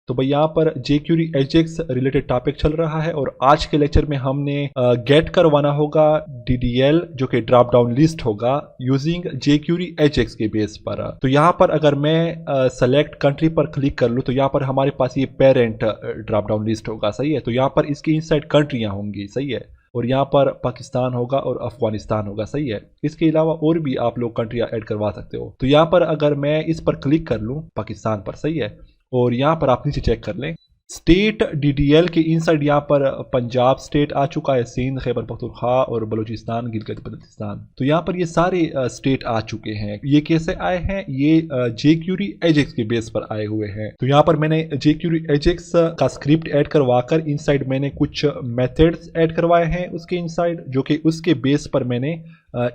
तो भाई यहाँ पर jQuery Ajax रिलेटेड टॉपिक चल रहा है और आज के लेक्चर में हमने गेट करवाना होगा DDL जो कि ड्रॉप डाउन लिस्ट होगा यूजिंग jQuery Ajax के बेस पर। तो यहाँ पर अगर मैं सेलेक्ट कंट्री पर क्लिक कर लूँ तो यहाँ पर हमारे पास ये पेरेंट ड्रॉप डाउन लिस्ट होगा, सही है। तो यहाँ पर इसकी इनसाइड कंट्रियाँ होंगी, सही है। और यहाँ पर पाकिस्तान होगा और अफगानिस्तान होगा, सही है। इसके अलावा और भी आप लोग कंट्रियाँ ऐड करवा सकते हो। तो यहाँ पर अगर मैं इस पर क्लिक कर लूँ पाकिस्तान पर, सही है। और यहाँ पर आप नीचे चेक कर लें स्टेट DDL के इनसाइड यहाँ पर पंजाब स्टेट आ चुका है, सिंध, खैबर पख्तूनख्वा और बलूचिस्तान, गिलगित बल्तिस्तान। तो यहाँ पर ये सारे स्टेट आ चुके हैं। ये कैसे आए हैं? ये jQuery Ajax के बेस पर आए हुए हैं। तो यहाँ पर मैंने jQuery Ajax का स्क्रिप्ट ऐड करवाकर इनसाइड मैंने कुछ मेथड्स ऐड करवाए हैं उसके इनसाइड, जो कि उसके बेस पर मैंने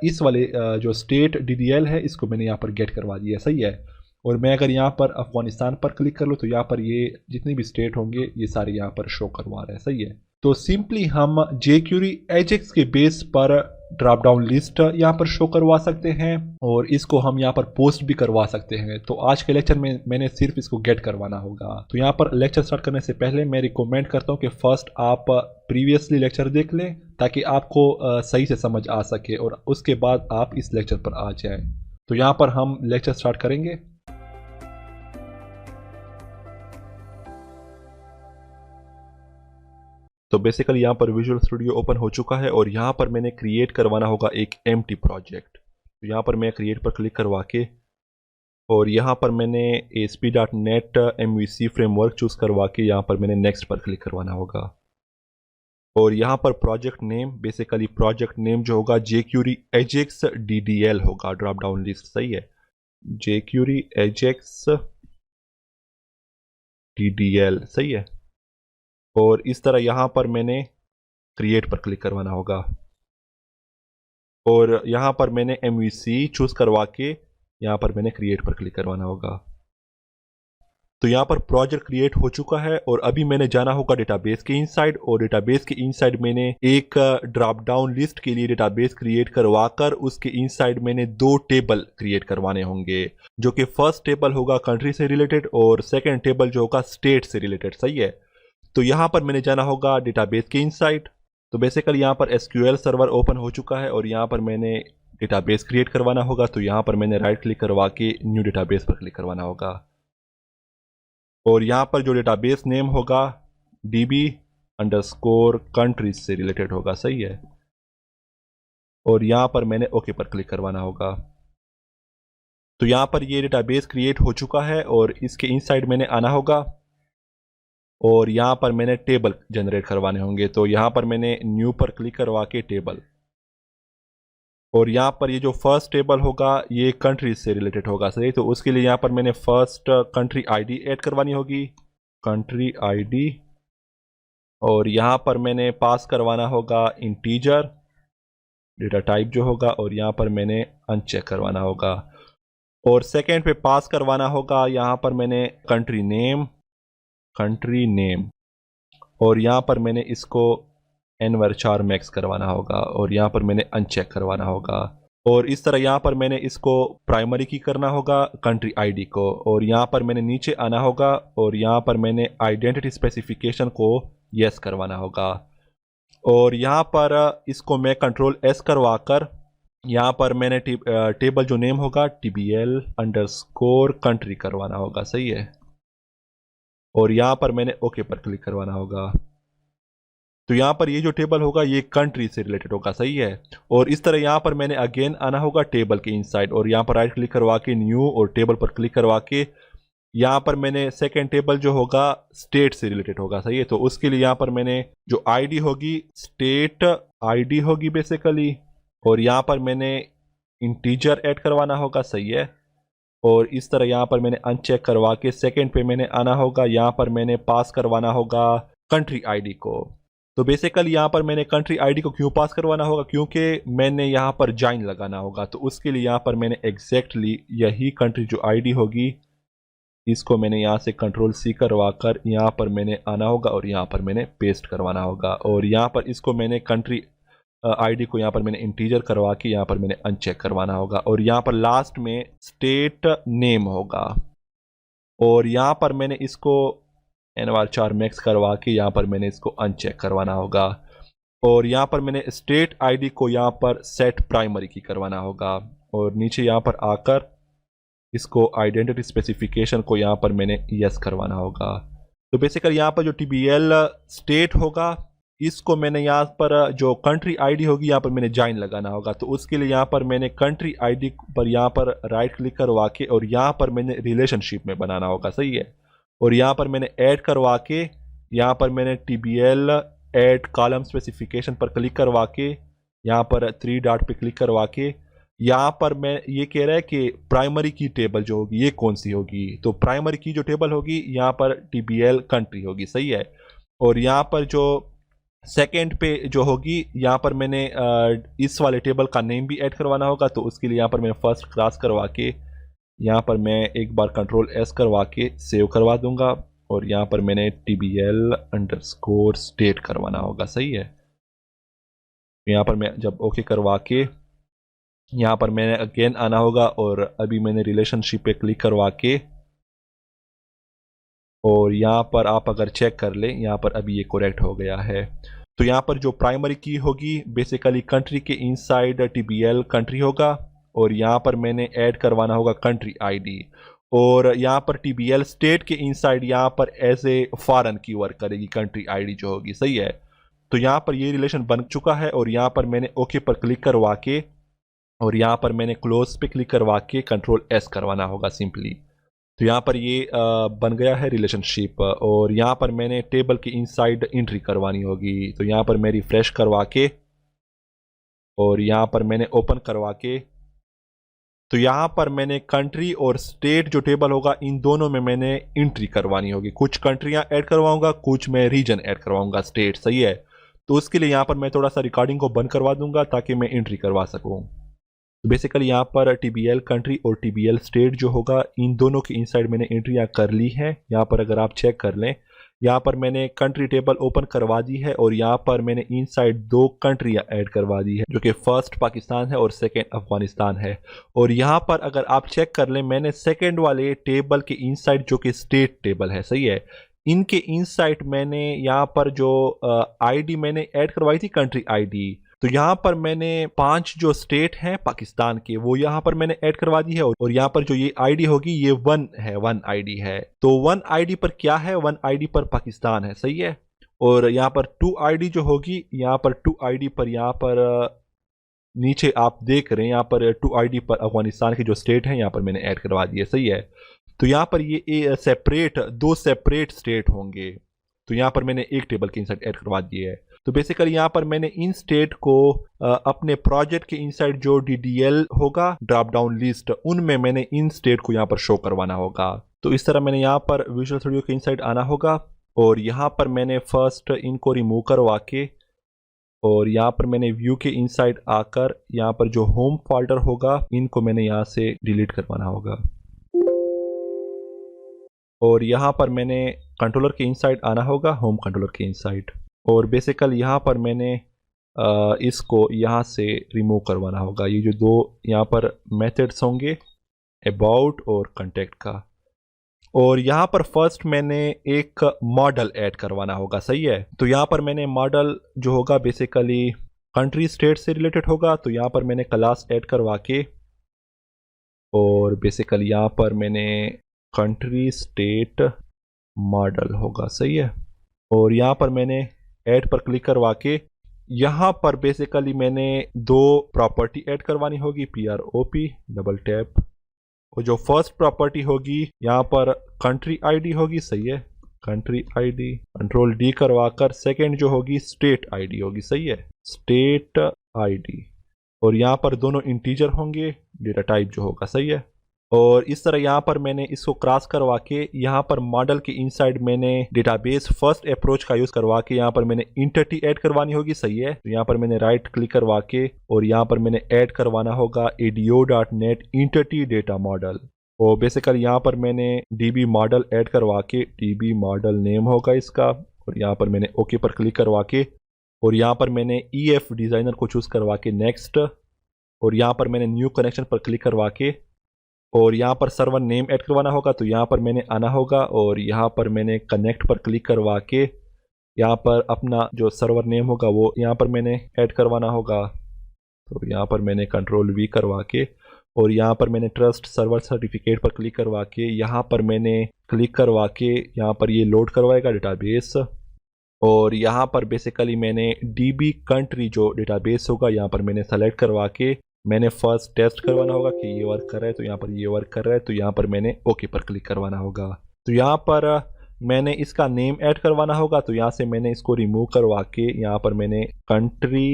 इस वाले जो स्टेट DDL है इसको मैंने यहाँ पर गेट करवा दिया, सही है। और मैं अगर यहाँ पर अफगानिस्तान पर क्लिक कर लूँ तो यहाँ पर ये जितने भी स्टेट होंगे ये सारे यहाँ पर शो करवा रहे हैं, सही है। तो सिंपली हम jQuery Ajax के बेस पर ड्रॉप डाउन लिस्ट यहाँ पर शो करवा सकते हैं और इसको हम यहाँ पर पोस्ट भी करवा सकते हैं। तो आज के लेक्चर में मैंने सिर्फ इसको गेट करवाना होगा। तो यहाँ पर लेक्चर स्टार्ट करने से पहले मैं रिकमेंड करता हूँ कि फर्स्ट आप प्रीवियसली लेक्चर देख लें ताकि आपको सही से समझ आ सके और उसके बाद आप इस लेक्चर पर आ जाएं। तो यहाँ पर हम लेक्चर स्टार्ट करेंगे। तो बेसिकली यहाँ पर विजुअल स्टूडियो ओपन हो चुका है और यहाँ पर मैंने क्रिएट करवाना होगा एक एम्प्टी प्रोजेक्ट। तो यहाँ पर मैं क्रिएट पर क्लिक करवा के और यहाँ पर मैंने ASP.NET MVC फ्रेमवर्क चूज़ करवा के यहाँ पर मैंने नेक्स्ट पर क्लिक करवाना होगा। और यहाँ पर project name, basically project name जो होगा jQuery Ajax DDL होगा, ड्रॉप डाउन लिस्ट, सही है। jQuery Ajax DDL, सही है। और इस तरह यहाँ पर मैंने क्रिएट पर क्लिक करवाना होगा और यहाँ पर मैंने MVC चूज़ करवा के यहाँ पर मैंने क्रिएट पर क्लिक करवाना होगा। तो यहाँ पर प्रोजेक्ट क्रिएट हो चुका है और अभी मैंने जाना होगा डेटाबेस के इनसाइड और डेटाबेस के इनसाइड मैंने एक ड्रॉप डाउन लिस्ट के लिए डेटाबेस क्रिएट करवाकर उसके इनसाइड मैंने 2 टेबल क्रिएट करवाने होंगे, जो कि फर्स्ट टेबल होगा कंट्री से रिलेटेड और सेकेंड टेबल जो होगा स्टेट से रिलेटेड, सही है। तो यहाँ पर मैंने जाना होगा डेटाबेस के इनसाइड। तो बेसिकली यहाँ पर SQL सर्वर ओपन हो चुका है और यहाँ पर मैंने डेटाबेस क्रिएट करवाना होगा। तो यहाँ पर मैंने राइट क्लिक करवा के न्यू डेटाबेस पर क्लिक करवाना होगा और यहाँ पर जो डेटाबेस नेम होगा DB_countries से रिलेटेड होगा, सही है। और यहाँ पर मैंने ओके पर क्लिक करवाना होगा। तो यहाँ पर ये डेटाबेस क्रिएट हो चुका है और इसके इनसाइड मैंने आना होगा और यहाँ पर मैंने टेबल जनरेट करवाने होंगे। तो यहाँ पर मैंने न्यू पर क्लिक करवा के टेबल, और यहाँ पर ये जो फर्स्ट टेबल होगा ये कंट्रीज से रिलेटेड होगा, सही। तो उसके लिए यहाँ पर मैंने फर्स्ट कंट्री ID ऐड करवानी होगी, कंट्री ID। और यहाँ पर मैंने पास करवाना होगा इंटीजर डेटा टाइप जो होगा और यहाँ पर मैंने अनचेक करवाना होगा। और सेकेंड पे पास करवाना होगा यहाँ पर मैंने कंट्री नेम और यहाँ पर मैंने इसको nvarchar max करवाना होगा और यहाँ पर मैंने अनचेक करवाना होगा। और इस तरह यहाँ पर मैंने इसको प्राइमरी की करना होगा कंट्री ID को और यहाँ पर मैंने नीचे आना होगा और यहाँ पर मैंने आइडेंटिटी स्पेसिफिकेशन को यस करवाना होगा। और यहाँ पर इसको मैं Ctrl+S करवा कर यहाँ पर मैंने टेबल जो नेम होगा TBL_country करवाना होगा, सही है। और यहाँ पर मैंने ओके पर क्लिक करवाना होगा। तो यहाँ पर ये जो टेबल होगा ये कंट्री से रिलेटेड होगा, सही है। और इस तरह यहाँ पर मैंने अगेन आना होगा टेबल के इनसाइड और यहाँ पर राइट क्लिक करवा के न्यू और टेबल पर क्लिक करवा के यहाँ पर मैंने सेकेंड टेबल जो होगा स्टेट से रिलेटेड होगा, सही है। तो उसके लिए यहाँ पर मैंने जो ID होगी स्टेट ID होगी बेसिकली और यहाँ पर मैंने इंटीजर ऐड करवाना होगा, सही है। और इस तरह यहाँ पर मैंने अनचेक करवा के सेकेंड पे मैंने आना होगा, यहाँ पर मैंने पास करवाना होगा कंट्री ID को। तो बेसिकली यहाँ पर मैंने कंट्री ID को क्यों पास करवाना होगा, क्योंकि मैंने यहाँ पर जॉइन लगाना होगा। तो उसके लिए यहाँ पर मैंने एग्जैक्टली यही कंट्री जो ID होगी इसको मैंने यहाँ से Ctrl+C करवा कर यहाँ पर मैंने आना होगा और यहाँ पर मैंने पेस्ट करवाना होगा। और यहाँ पर इसको मैंने कंट्री ID को यहाँ पर मैंने इंटीजर करवा के यहाँ पर मैंने अनचेक करवाना होगा। और यहाँ पर लास्ट में स्टेट नेम होगा और यहाँ पर मैंने इसको nvar4 मैक्स करवा के यहाँ पर मैंने इसको अनचेक करवाना होगा। और यहाँ पर मैंने स्टेट आईडी को यहाँ पर सेट प्राइमरी की करवाना होगा। और नीचे यहाँ पर आकर इसको आइडेंटिटी स्पेसिफिकेशन को यहाँ पर मैंने यस करवाना होगा। तो बेसिकली यहाँ पर जो TBL स्टेट होगा इसको मैंने यहाँ पर जो कंट्री आईडी होगी यहाँ पर मैंने जॉइन लगाना होगा। तो उसके लिए यहाँ पर मैंने कंट्री आईडी पर यहाँ पर राइट क्लिक करवा के और यहाँ पर मैंने रिलेशनशिप में बनाना होगा, सही है। और यहाँ पर मैंने ऐड करवा के यहाँ पर मैंने TBL ऐड कॉलम स्पेसिफिकेशन पर क्लिक करवा के यहाँ पर 3 डॉट पे क्लिक करवा के यहाँ पर मैं ये कह रहा है कि प्राइमरी की टेबल जो होगी ये कौन सी होगी। तो प्राइमरी की जो टेबल होगी यहाँ पर TBL कंट्री होगी, सही है। और यहाँ पर जो सेकेंड पे जो होगी यहाँ पर मैंने इस वाले टेबल का नेम भी ऐड करवाना होगा। तो उसके लिए यहाँ पर मैंने फर्स्ट क्रॉस करवा के यहाँ पर मैं एक बार Ctrl+S करवा के सेव करवा दूंगा। और यहाँ पर मैंने TBL_state करवाना होगा, सही है। यहाँ पर मैं जब ओके करवा के यहाँ पर मैंने अगेन आना होगा और अभी मैंने रिलेशनशिप पे क्लिक करवा के और यहाँ पर आप अगर चेक कर लें यहाँ पर अभी ये करेक्ट हो गया है। तो यहाँ पर जो प्राइमरी की होगी बेसिकली कंट्री के इनसाइड TBL कंट्री होगा और यहाँ पर मैंने ऐड करवाना होगा कंट्री आईडी। और यहाँ पर TBL स्टेट के इनसाइड यहाँ पर एज ए फॉरेन की वर्क करेगी कंट्री आईडी जो होगी, सही है। तो यहाँ पर ये रिलेशन बन चुका है और यहाँ पर मैंने ओके पर क्लिक करवा के और यहाँ पर मैंने क्लोज पे क्लिक करवा के Ctrl+S करवाना होगा सिंपली। तो यहाँ पर ये बन गया है रिलेशनशिप। और यहाँ पर मैंने टेबल के इनसाइड एंट्री करवानी होगी। तो यहाँ पर मैं रिफ्रेश करवा के और यहाँ पर मैंने ओपन करवा के तो यहाँ पर मैंने कंट्री और स्टेट जो टेबल होगा इन दोनों में मैंने एंट्री करवानी होगी। कुछ कंट्रियाँ ऐड करवाऊंगा, कुछ मैं रीजन ऐड करवाऊंगा, स्टेट, सही है। तो उसके लिए यहाँ पर मैं थोड़ा सा रिकॉर्डिंग को बंद करवा दूंगा ताकि मैं एंट्री करवा सकूँ। तो बेसिकली यहाँ पर TBL कंट्री और TBL स्टेट जो होगा इन दोनों के इनसाइड मैंने एंट्रियाँ कर ली हैं। यहाँ पर अगर आप चेक कर लें यहाँ पर मैंने कंट्री टेबल ओपन करवा दी है और यहाँ पर मैंने इनसाइड 2 कंट्रियाँ ऐड करवा दी है जो कि फर्स्ट पाकिस्तान है और सेकंड अफगानिस्तान है। और यहाँ पर अगर आप चेक कर लें मैंने सेकंड वाले टेबल के इनसाइड जो कि स्टेट टेबल है, सही है, इनके इनसाइड मैंने यहाँ पर जो आईडी मैंने ऐड करवाई थी कंट्री आईडी। तो यहाँ पर मैंने 5 जो स्टेट हैं पाकिस्तान के वो यहाँ पर मैंने ऐड करवा दी है। और यहाँ पर जो ये आईडी होगी ये 1 है, 1 आईडी है। तो 1 आईडी पर क्या है, 1 आईडी पर पाकिस्तान है, सही है। और यहाँ पर 2 आईडी जो होगी यहाँ पर 2 आईडी पर यहाँ पर नीचे आप देख रहे हैं यहाँ पर 2 आईडी पर अफगानिस्तान के जो स्टेट हैं यहाँ पर मैंने ऐड करवा दिए, सही है। तो यहाँ पर ये सेपरेट 2 सेपरेट स्टेट होंगे। तो यहाँ पर मैंने एक टेबल के इनसाइड ऐड करवा दिए है। तो बेसिकली यहाँ पर मैंने इन स्टेट को अपने प्रोजेक्ट के इनसाइड जो DDL होगा ड्रॉप डाउन लिस्ट उनमें मैंने इन स्टेट को यहाँ पर शो करवाना होगा। तो इस तरह मैंने यहाँ पर विजुअल स्टूडियो के इनसाइड आना होगा और यहाँ पर मैंने फर्स्ट इनको रिमूव करवा के और यहाँ पर मैंने व्यू के इनसाइड आकर यहाँ पर जो होम फोल्डर होगा इनको मैंने यहाँ से डिलीट करवाना होगा। और यहाँ पर मैंने कंट्रोलर के इनसाइड आना होगा, होम कंट्रोलर के इनसाइड। और बेसिकल यहाँ पर मैंने इसको यहाँ से रिमूव करवाना होगा। ये जो 2 यहाँ पर मेथड्स होंगे अबाउट और कांटेक्ट का। और यहाँ पर फर्स्ट मैंने एक मॉडल ऐड करवाना होगा, सही है। तो यहाँ पर मैंने मॉडल जो होगा बेसिकली कंट्री स्टेट से रिलेटेड होगा। तो यहाँ पर मैंने क्लास ऐड करवा के और बेसिकली यहाँ पर मैंने कंट्री स्टेट मॉडल होगा, सही है। और यहाँ पर मैंने ऐड पर क्लिक करवा के यहाँ पर बेसिकली मैंने 2 प्रॉपर्टी ऐड करवानी होगी, PROP डबल टैप। और जो फर्स्ट प्रॉपर्टी होगी यहाँ पर कंट्री आईडी होगी, सही है, कंट्री आईडी। Ctrl+D करवा कर सेकेंड जो होगी स्टेट आईडी होगी, सही है, स्टेट आईडी। और यहाँ पर दोनों इंटीजर होंगे, डेटा टाइप जो होगा, सही है। और इस तरह यहाँ पर मैंने इसको क्रॉस करवा के यहाँ पर मॉडल के इनसाइड मैंने डेटाबेस फर्स्ट अप्रोच का यूज़ करवा के यहाँ पर मैंने इंटिटी ऐड करवानी होगी, सही है। तो यहाँ पर मैंने राइट क्लिक करवा के और यहाँ पर मैंने ऐड करवाना होगा ADO.NET इंटिटी डेटा मॉडल। और बेसिकली यहाँ पर मैंने DB मॉडल ऐड करवा के DB मॉडल नेम होगा इसका। और यहाँ पर मैंने ओके पर क्लिक करवा के और यहाँ पर मैंने EF डिज़ाइनर को चूज़ करवा के नेक्स्ट। और यहाँ पर मैंने न्यू कनेक्शन पर क्लिक करवा के और यहाँ पर सर्वर नेम ऐड करवाना होगा, तो यहाँ पर मैंने आना होगा और यहाँ पर मैंने कनेक्ट पर क्लिक करवा के यहाँ पर अपना जो सर्वर नेम होगा वो यहाँ पर मैंने ऐड करवाना होगा। तो यहाँ पर मैंने कंट्रोल वी करवा के और यहाँ पर मैंने ट्रस्ट सर्वर सर्टिफिकेट पर क्लिक करवा के यहाँ पर मैंने क्लिक करवा के यहाँ पर ये लोड करवाएगा डेटाबेस। और यहाँ पर बेसिकली मैंने DB कंट्री जो डेटाबेस होगा यहाँ पर मैंने सेलेक्ट करवा के मैंने फर्स्ट टेस्ट करवाना होगा कि ये वर्क कर रहा है, तो यहाँ पर ये वर्क कर रहा है, तो यहाँ पर मैंने ओके पर क्लिक करवाना होगा। तो यहाँ पर मैंने इसका नेम ऐड करवाना होगा, तो यहाँ से मैंने इसको रिमूव करवा के यहाँ पर मैंने कंट्री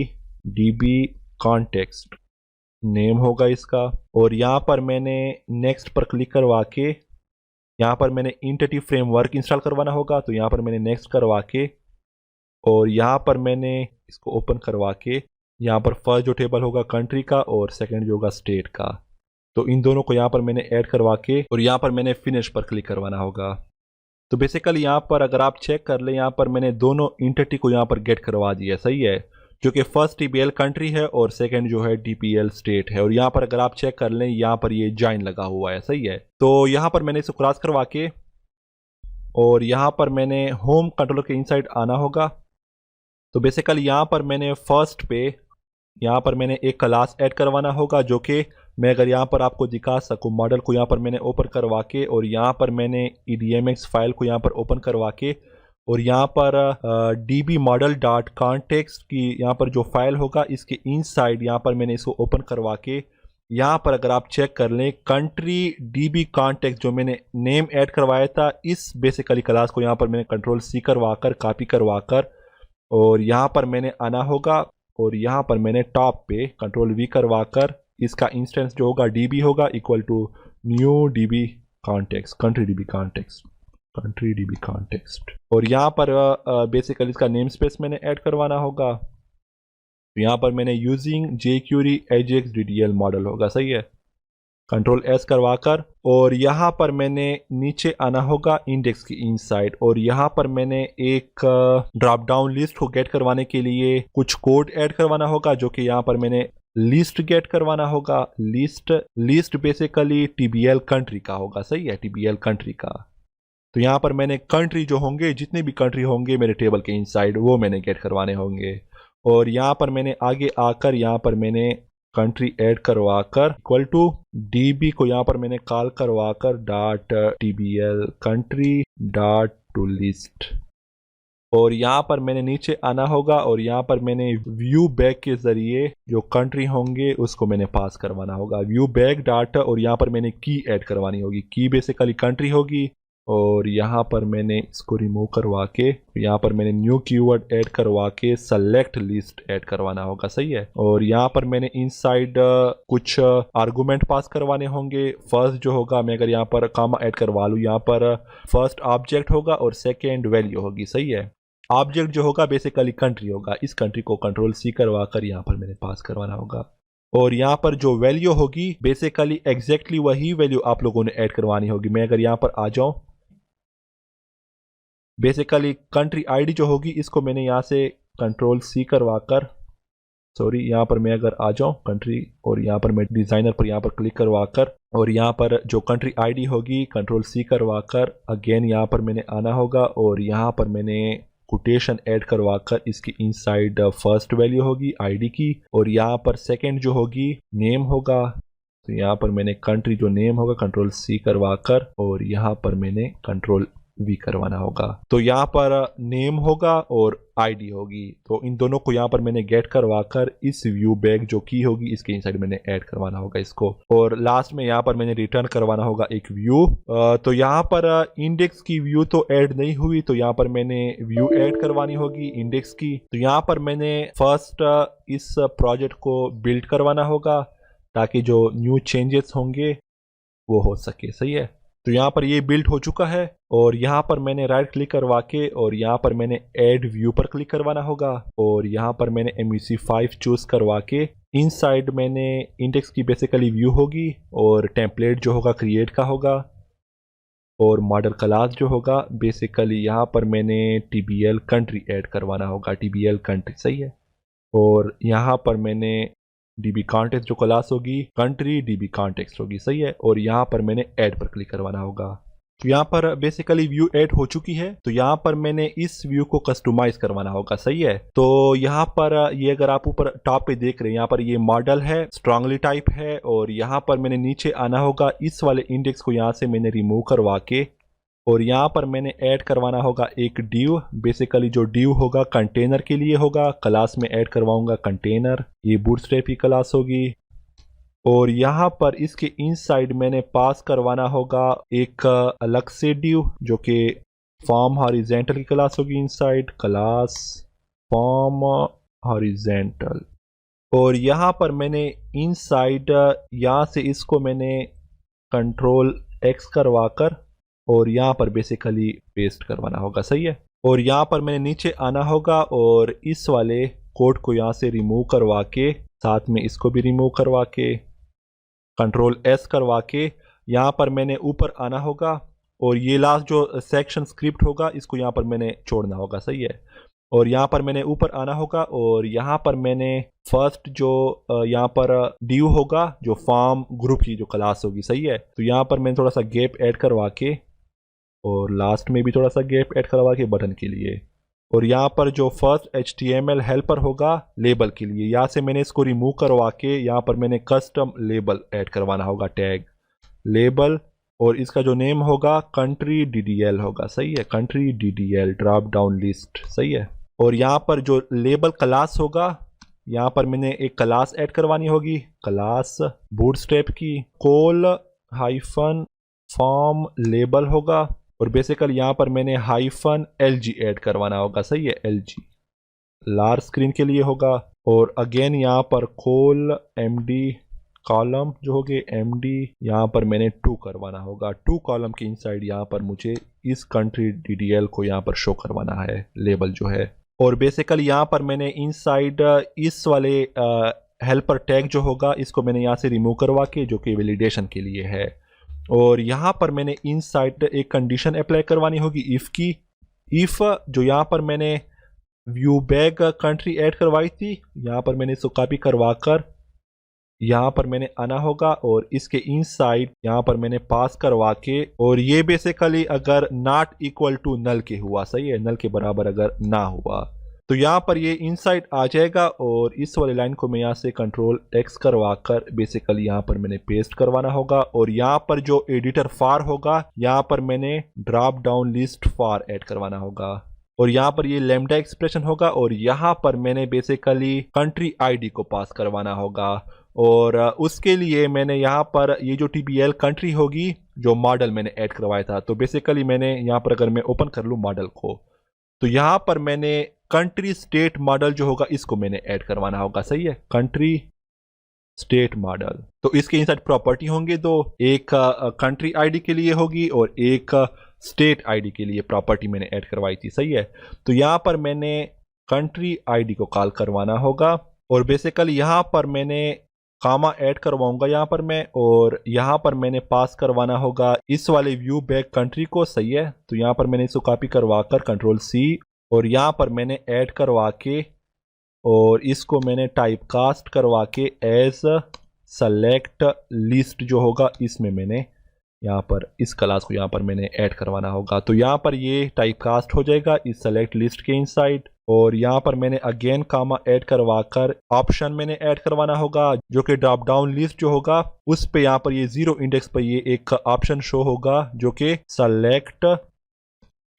DB कॉन्टेक्स्ट नेम होगा इसका। और यहाँ पर मैंने नेक्स्ट पर क्लिक करवा के यहाँ पर मैंने इंटिटी फ्रेमवर्क इंस्टॉल करवाना होगा, तो यहाँ पर मैंने नेक्स्ट करवा के और यहाँ पर मैंने इसको ओपन करवा के यहाँ पर फर्स्ट जो टेबल होगा कंट्री का और सेकंड जो होगा स्टेट का, तो इन दोनों को यहाँ पर मैंने ऐड करवा के और यहाँ पर मैंने फिनिश पर क्लिक करवाना होगा। तो बेसिकली यहाँ पर अगर आप चेक कर लें यहाँ पर मैंने दोनों इंटिटी को यहाँ पर गेट करवा दिया, सही है, जो कि फर्स्ट TBL कंट्री है और सेकंड जो है DPL स्टेट है। और यहाँ पर अगर आप चेक कर लें यहाँ पर ये जॉइन लगा हुआ है, सही है। तो यहाँ पर मैंने इसको क्रॉस करवा के और यहाँ पर मैंने होम कंट्रोलर के इनसाइड आना होगा। तो बेसिकली यहाँ पर मैंने फर्स्ट पे यहाँ पर मैंने एक क्लास ऐड करवाना होगा, जो कि मैं अगर यहाँ पर आपको दिखा सकूँ मॉडल को यहाँ पर मैंने ओपन करवा के और यहाँ पर मैंने EDMX फाइल को यहाँ पर ओपन करवा के और यहाँ पर DB model डॉट कॉन्टेक्स्ट की यहाँ पर जो फाइल होगा इसके इनसाइड यहाँ पर मैंने इसको ओपन करवा के यहाँ पर अगर आप चेक कर लें कंट्री DB कॉन्टेक्स्ट जो मैंने नेम ऐड करवाया था इस बेसिकली क्लास को यहाँ पर मैंने कंट्रोल C करवा कर कॉपी करवा कर और यहाँ पर मैंने आना होगा और यहाँ पर मैंने टॉप पे कंट्रोल V करवा कर इसका इंस्टेंस जो होगा DB होगा equal to new DB context country DB context और यहाँ पर बेसिकली इसका नेम स्पेस मैंने ऐड करवाना होगा। तो यहाँ पर मैंने using jQuery Ajax DDL model होगा, सही है, कंट्रोल S करवा कर और यहाँ पर मैंने नीचे आना होगा इंडेक्स की इनसाइड और यहाँ पर मैंने एक ड्रॉप डाउन लिस्ट को गेट करवाने के लिए कुछ कोड ऐड करवाना होगा, जो कि यहाँ पर मैंने लिस्ट गेट करवाना होगा। लिस्ट बेसिकली TBL कंट्री का होगा, सही है, TBL कंट्री का। तो यहाँ पर मैंने कंट्री जो होंगे जितने भी कंट्री होंगे मेरे टेबल के इनसाइड वो मैंने गेट करवाने होंगे। और यहाँ पर मैंने आगे आकर यहाँ पर मैंने कंट्री ऐड करवा कर इक्वल टू DB को यहाँ पर मैंने कॉल करवा कर dot TBL country dot to list और यहाँ पर मैंने नीचे आना होगा और यहाँ पर मैंने व्यू बैक के जरिए जो कंट्री होंगे उसको मैंने पास करवाना होगा व्यू बैक डाटा और यहाँ पर मैंने की ऐड करवानी होगी। की बेसिकली कंट्री होगी और यहाँ पर मैंने इसको रिमूव करवा के यहाँ पर मैंने न्यू कीवर्ड ऐड करवा के सेलेक्ट लिस्ट ऐड करवाना होगा, सही है। और यहाँ पर मैंने इनसाइड कुछ आर्गुमेंट पास करवाने होंगे। फर्स्ट जो होगा मैं अगर यहाँ पर कामा ऐड करवा लूँ, यहाँ पर फर्स्ट ऑब्जेक्ट होगा और सेकेंड वैल्यू होगी, सही है। ऑब्जेक्ट जो होगा बेसिकली कंट्री होगा, इस कंट्री को कंट्रोल C करवा कर यहाँ पर मैंने पास करवाना होगा। और यहाँ पर जो वैल्यू होगी बेसिकली एग्जैक्टली वही वैल्यू आप लोगों ने ऐड करवानी होगी। मैं अगर यहाँ पर आ जाऊँ, बेसिकली कंट्री आईडी जो होगी इसको मैंने यहाँ से कंट्रोल C करवा कर यहाँ पर मैं अगर आ जाऊँ कंट्री और यहाँ पर मैं डिज़ाइनर पर यहाँ पर क्लिक करवा कर और यहाँ पर जो कंट्री आईडी होगी कंट्रोल C करवा कर अगेन यहाँ पर मैंने आना होगा और यहाँ पर मैंने कोटेशन ऐड करवा कर इसकी इनसाइड फर्स्ट वैल्यू होगी आईडी की और यहाँ पर सेकंड जो होगी नेम होगा। तो यहाँ पर मैंने कंट्री जो नेम होगा कंट्रोल C करवा कर और यहाँ पर मैंने कंट्रोल V करवाना होगा। तो यहाँ पर नेम होगा और आईडी होगी, तो इन दोनों को यहाँ पर मैंने गेट करवा कर इस व्यू बैग जो की होगी इसके इनसाइड मैंने ऐड करवाना होगा इसको। और लास्ट में यहाँ पर मैंने रिटर्न करवाना होगा एक व्यू। तो यहाँ पर इंडेक्स की व्यू तो ऐड नहीं हुई, तो यहाँ पर मैंने व्यू ऐड करवानी होगी इंडेक्स की। तो यहाँ पर मैंने फर्स्ट इस प्रोजेक्ट को बिल्ड करवाना होगा ताकि जो न्यू चेंजेस होंगे वो हो सके, सही है। तो यहाँ पर ये बिल्ड हो चुका है और यहाँ पर मैंने राइट क्लिक करवा के और यहाँ पर मैंने ऐड व्यू पर क्लिक करवाना होगा और यहाँ पर मैंने MVC5 चूज करवा के इनसाइड मैंने इंडेक्स की बेसिकली व्यू होगी और टेम्पलेट जो होगा क्रिएट का होगा और मॉडल क्लास जो होगा बेसिकली यहाँ पर मैंने TBL कंट्री ऐड करवाना होगा, TBL कंट्री, सही है। और यहाँ पर मैंने DB कॉन्टेक्स्ट जो क्लास होगी कंट्री DB कॉन्टेक्स्ट होगी, सही है। और यहाँ पर मैंने ऐड पर क्लिक करवाना होगा। तो यहाँ पर बेसिकली व्यू ऐड हो चुकी है। तो यहाँ पर मैंने इस व्यू को कस्टमाइज करवाना होगा, सही है। तो यहाँ पर ये अगर आप ऊपर टॉप पे देख रहे हैं, यहाँ पर ये मॉडल है, स्ट्रांगली टाइप है। और यहाँ पर मैंने नीचे आना होगा, इस वाले इंडेक्स को यहाँ से मैंने रिमूव करवा के और यहाँ पर मैंने ऐड करवाना होगा एक डिव। बेसिकली जो डिव होगा कंटेनर के लिए होगा, क्लास में ऐड करवाऊंगा कंटेनर, ये बूटस्ट्रैप की क्लास होगी। और यहाँ पर इसके इनसाइड मैंने पास करवाना होगा एक अलग से डिव जो कि फॉर्म हॉरिजेंटल की क्लास होगी, इनसाइड क्लास फॉर्म हॉरिजेंटल। और यहाँ पर मैंने इनसाइड यहाँ से इसको मैंने कंट्रोल X करवाकर और यहाँ पर बेसिकली पेस्ट करवाना होगा, सही है। और यहाँ पर मैंने नीचे आना होगा और इस वाले कोड को यहाँ से रिमूव करवा के साथ में इसको भी रिमूव करवा के कंट्रोल S करवा के यहाँ पर मैंने ऊपर आना होगा और ये लास्ट जो सेक्शन स्क्रिप्ट होगा इसको यहाँ पर मैंने छोड़ना होगा, सही है। और यहाँ पर मैंने ऊपर आना होगा और यहाँ पर मैंने फर्स्ट जो यहाँ पर डिव होगा जो फॉर्म ग्रुप की जो क्लास होगी, सही है। तो यहाँ पर मैंने थोड़ा सा गैप ऐड करवा के और लास्ट में भी थोड़ा सा गैप ऐड करवा के बटन के लिए। और यहाँ पर जो फर्स्ट HTML हेल्पर होगा लेबल के लिए, यहाँ से मैंने इसको रिमूव करवा के यहाँ पर मैंने कस्टम लेबल ऐड करवाना होगा, टैग लेबल। और इसका जो नेम होगा कंट्री DDL होगा, सही है, country DDL drop down list, सही है। और यहाँ पर जो लेबल क्लास होगा यहाँ पर मैंने एक क्लास ऐड करवानी होगी, क्लास बूटस्ट्रैप की कोल हाइफन फॉर्म लेबल होगा। और बेसिकली यहाँ पर मैंने हाइफन LG ऐड करवाना होगा, सही है, LG लार्ज स्क्रीन के लिए होगा। और अगेन यहाँ पर कोल MD कॉलम जो होगे MD यहाँ पर मैंने 2 करवाना होगा, 2 कॉलम के इनसाइड यहाँ पर मुझे इस कंट्री DDL को यहाँ पर शो करवाना है लेबल जो है। और बेसिकली यहाँ पर मैंने इनसाइड इस वाले हेल्पर टैग जो होगा इसको मैंने यहाँ से रिमूव करवा के जो कि वैलिडेशन के लिए है। और यहाँ पर मैंने इनसाइड एक कंडीशन अप्लाई करवानी होगी इफ़ की, इफ़ जो यहाँ पर मैंने व्यू बैग कंट्री ऐड करवाई थी, यहाँ पर मैंने इसको कॉपी करवा कर यहाँ पर मैंने आना होगा और इसके इनसाइड यहाँ पर मैंने पास करवा के और ये बेसिकली अगर नॉट इक्वल टू नल के हुआ, सही है, नल के बराबर अगर ना हुआ तो यहाँ पर ये इनसाइड आ जाएगा। और इस वाली लाइन को मैं यहाँ से कंट्रोल X करवा कर बेसिकली यहाँ पर मैंने पेस्ट करवाना होगा। और यहाँ पर जो एडिटर फार होगा यहाँ पर मैंने ड्रॉप डाउन लिस्ट फार ऐड करवाना होगा। और यहाँ पर ये लैम्डा एक्सप्रेशन होगा और यहाँ पर मैंने बेसिकली कंट्री ID को पास करवाना होगा। और उसके लिए मैंने यहाँ पर ये जो TBL कंट्री होगी जो मॉडल मैंने ऐड करवाया था, तो बेसिकली मैंने यहाँ पर अगर मैं ओपन कर लूँ मॉडल को तो यहाँ पर मैंने कंट्री स्टेट मॉडल जो होगा इसको मैंने ऐड करवाना होगा, सही है, कंट्री स्टेट मॉडल। तो इसके इनसाइड प्रॉपर्टी होंगे दो, एक कंट्री ID के लिए होगी और एक स्टेट ID के लिए प्रॉपर्टी मैंने ऐड करवाई थी, सही है। तो यहाँ पर मैंने कंट्री ID को कॉल करवाना होगा और बेसिकली यहाँ पर मैंने कामा ऐड करवाऊंगा यहाँ पर मैं, और यहाँ पर मैंने पास करवाना होगा इस वाले व्यू बैक कंट्री को, सही है। तो यहाँ पर मैंने इसको कॉपी करवा कर कंट्रोल C और यहाँ पर मैंने ऐड करवा के और इसको मैंने टाइप कास्ट करवा के एज सेलेक्ट लिस्ट जो होगा इसमें मैंने यहाँ पर इस क्लास को यहाँ पर मैंने ऐड करवाना होगा। तो यहाँ पर ये टाइप कास्ट हो जाएगा इस सेलेक्ट लिस्ट के इनसाइड। और यहाँ पर मैंने अगेन कामा ऐड करवा कर ऑप्शन मैंने ऐड करवाना होगा जो कि ड्रॉप डाउन लिस्ट जो होगा उस पे यहाँ पर ये 0 इंडेक्स पर ये एक ऑप्शन शो होगा जो कि सेलेक्ट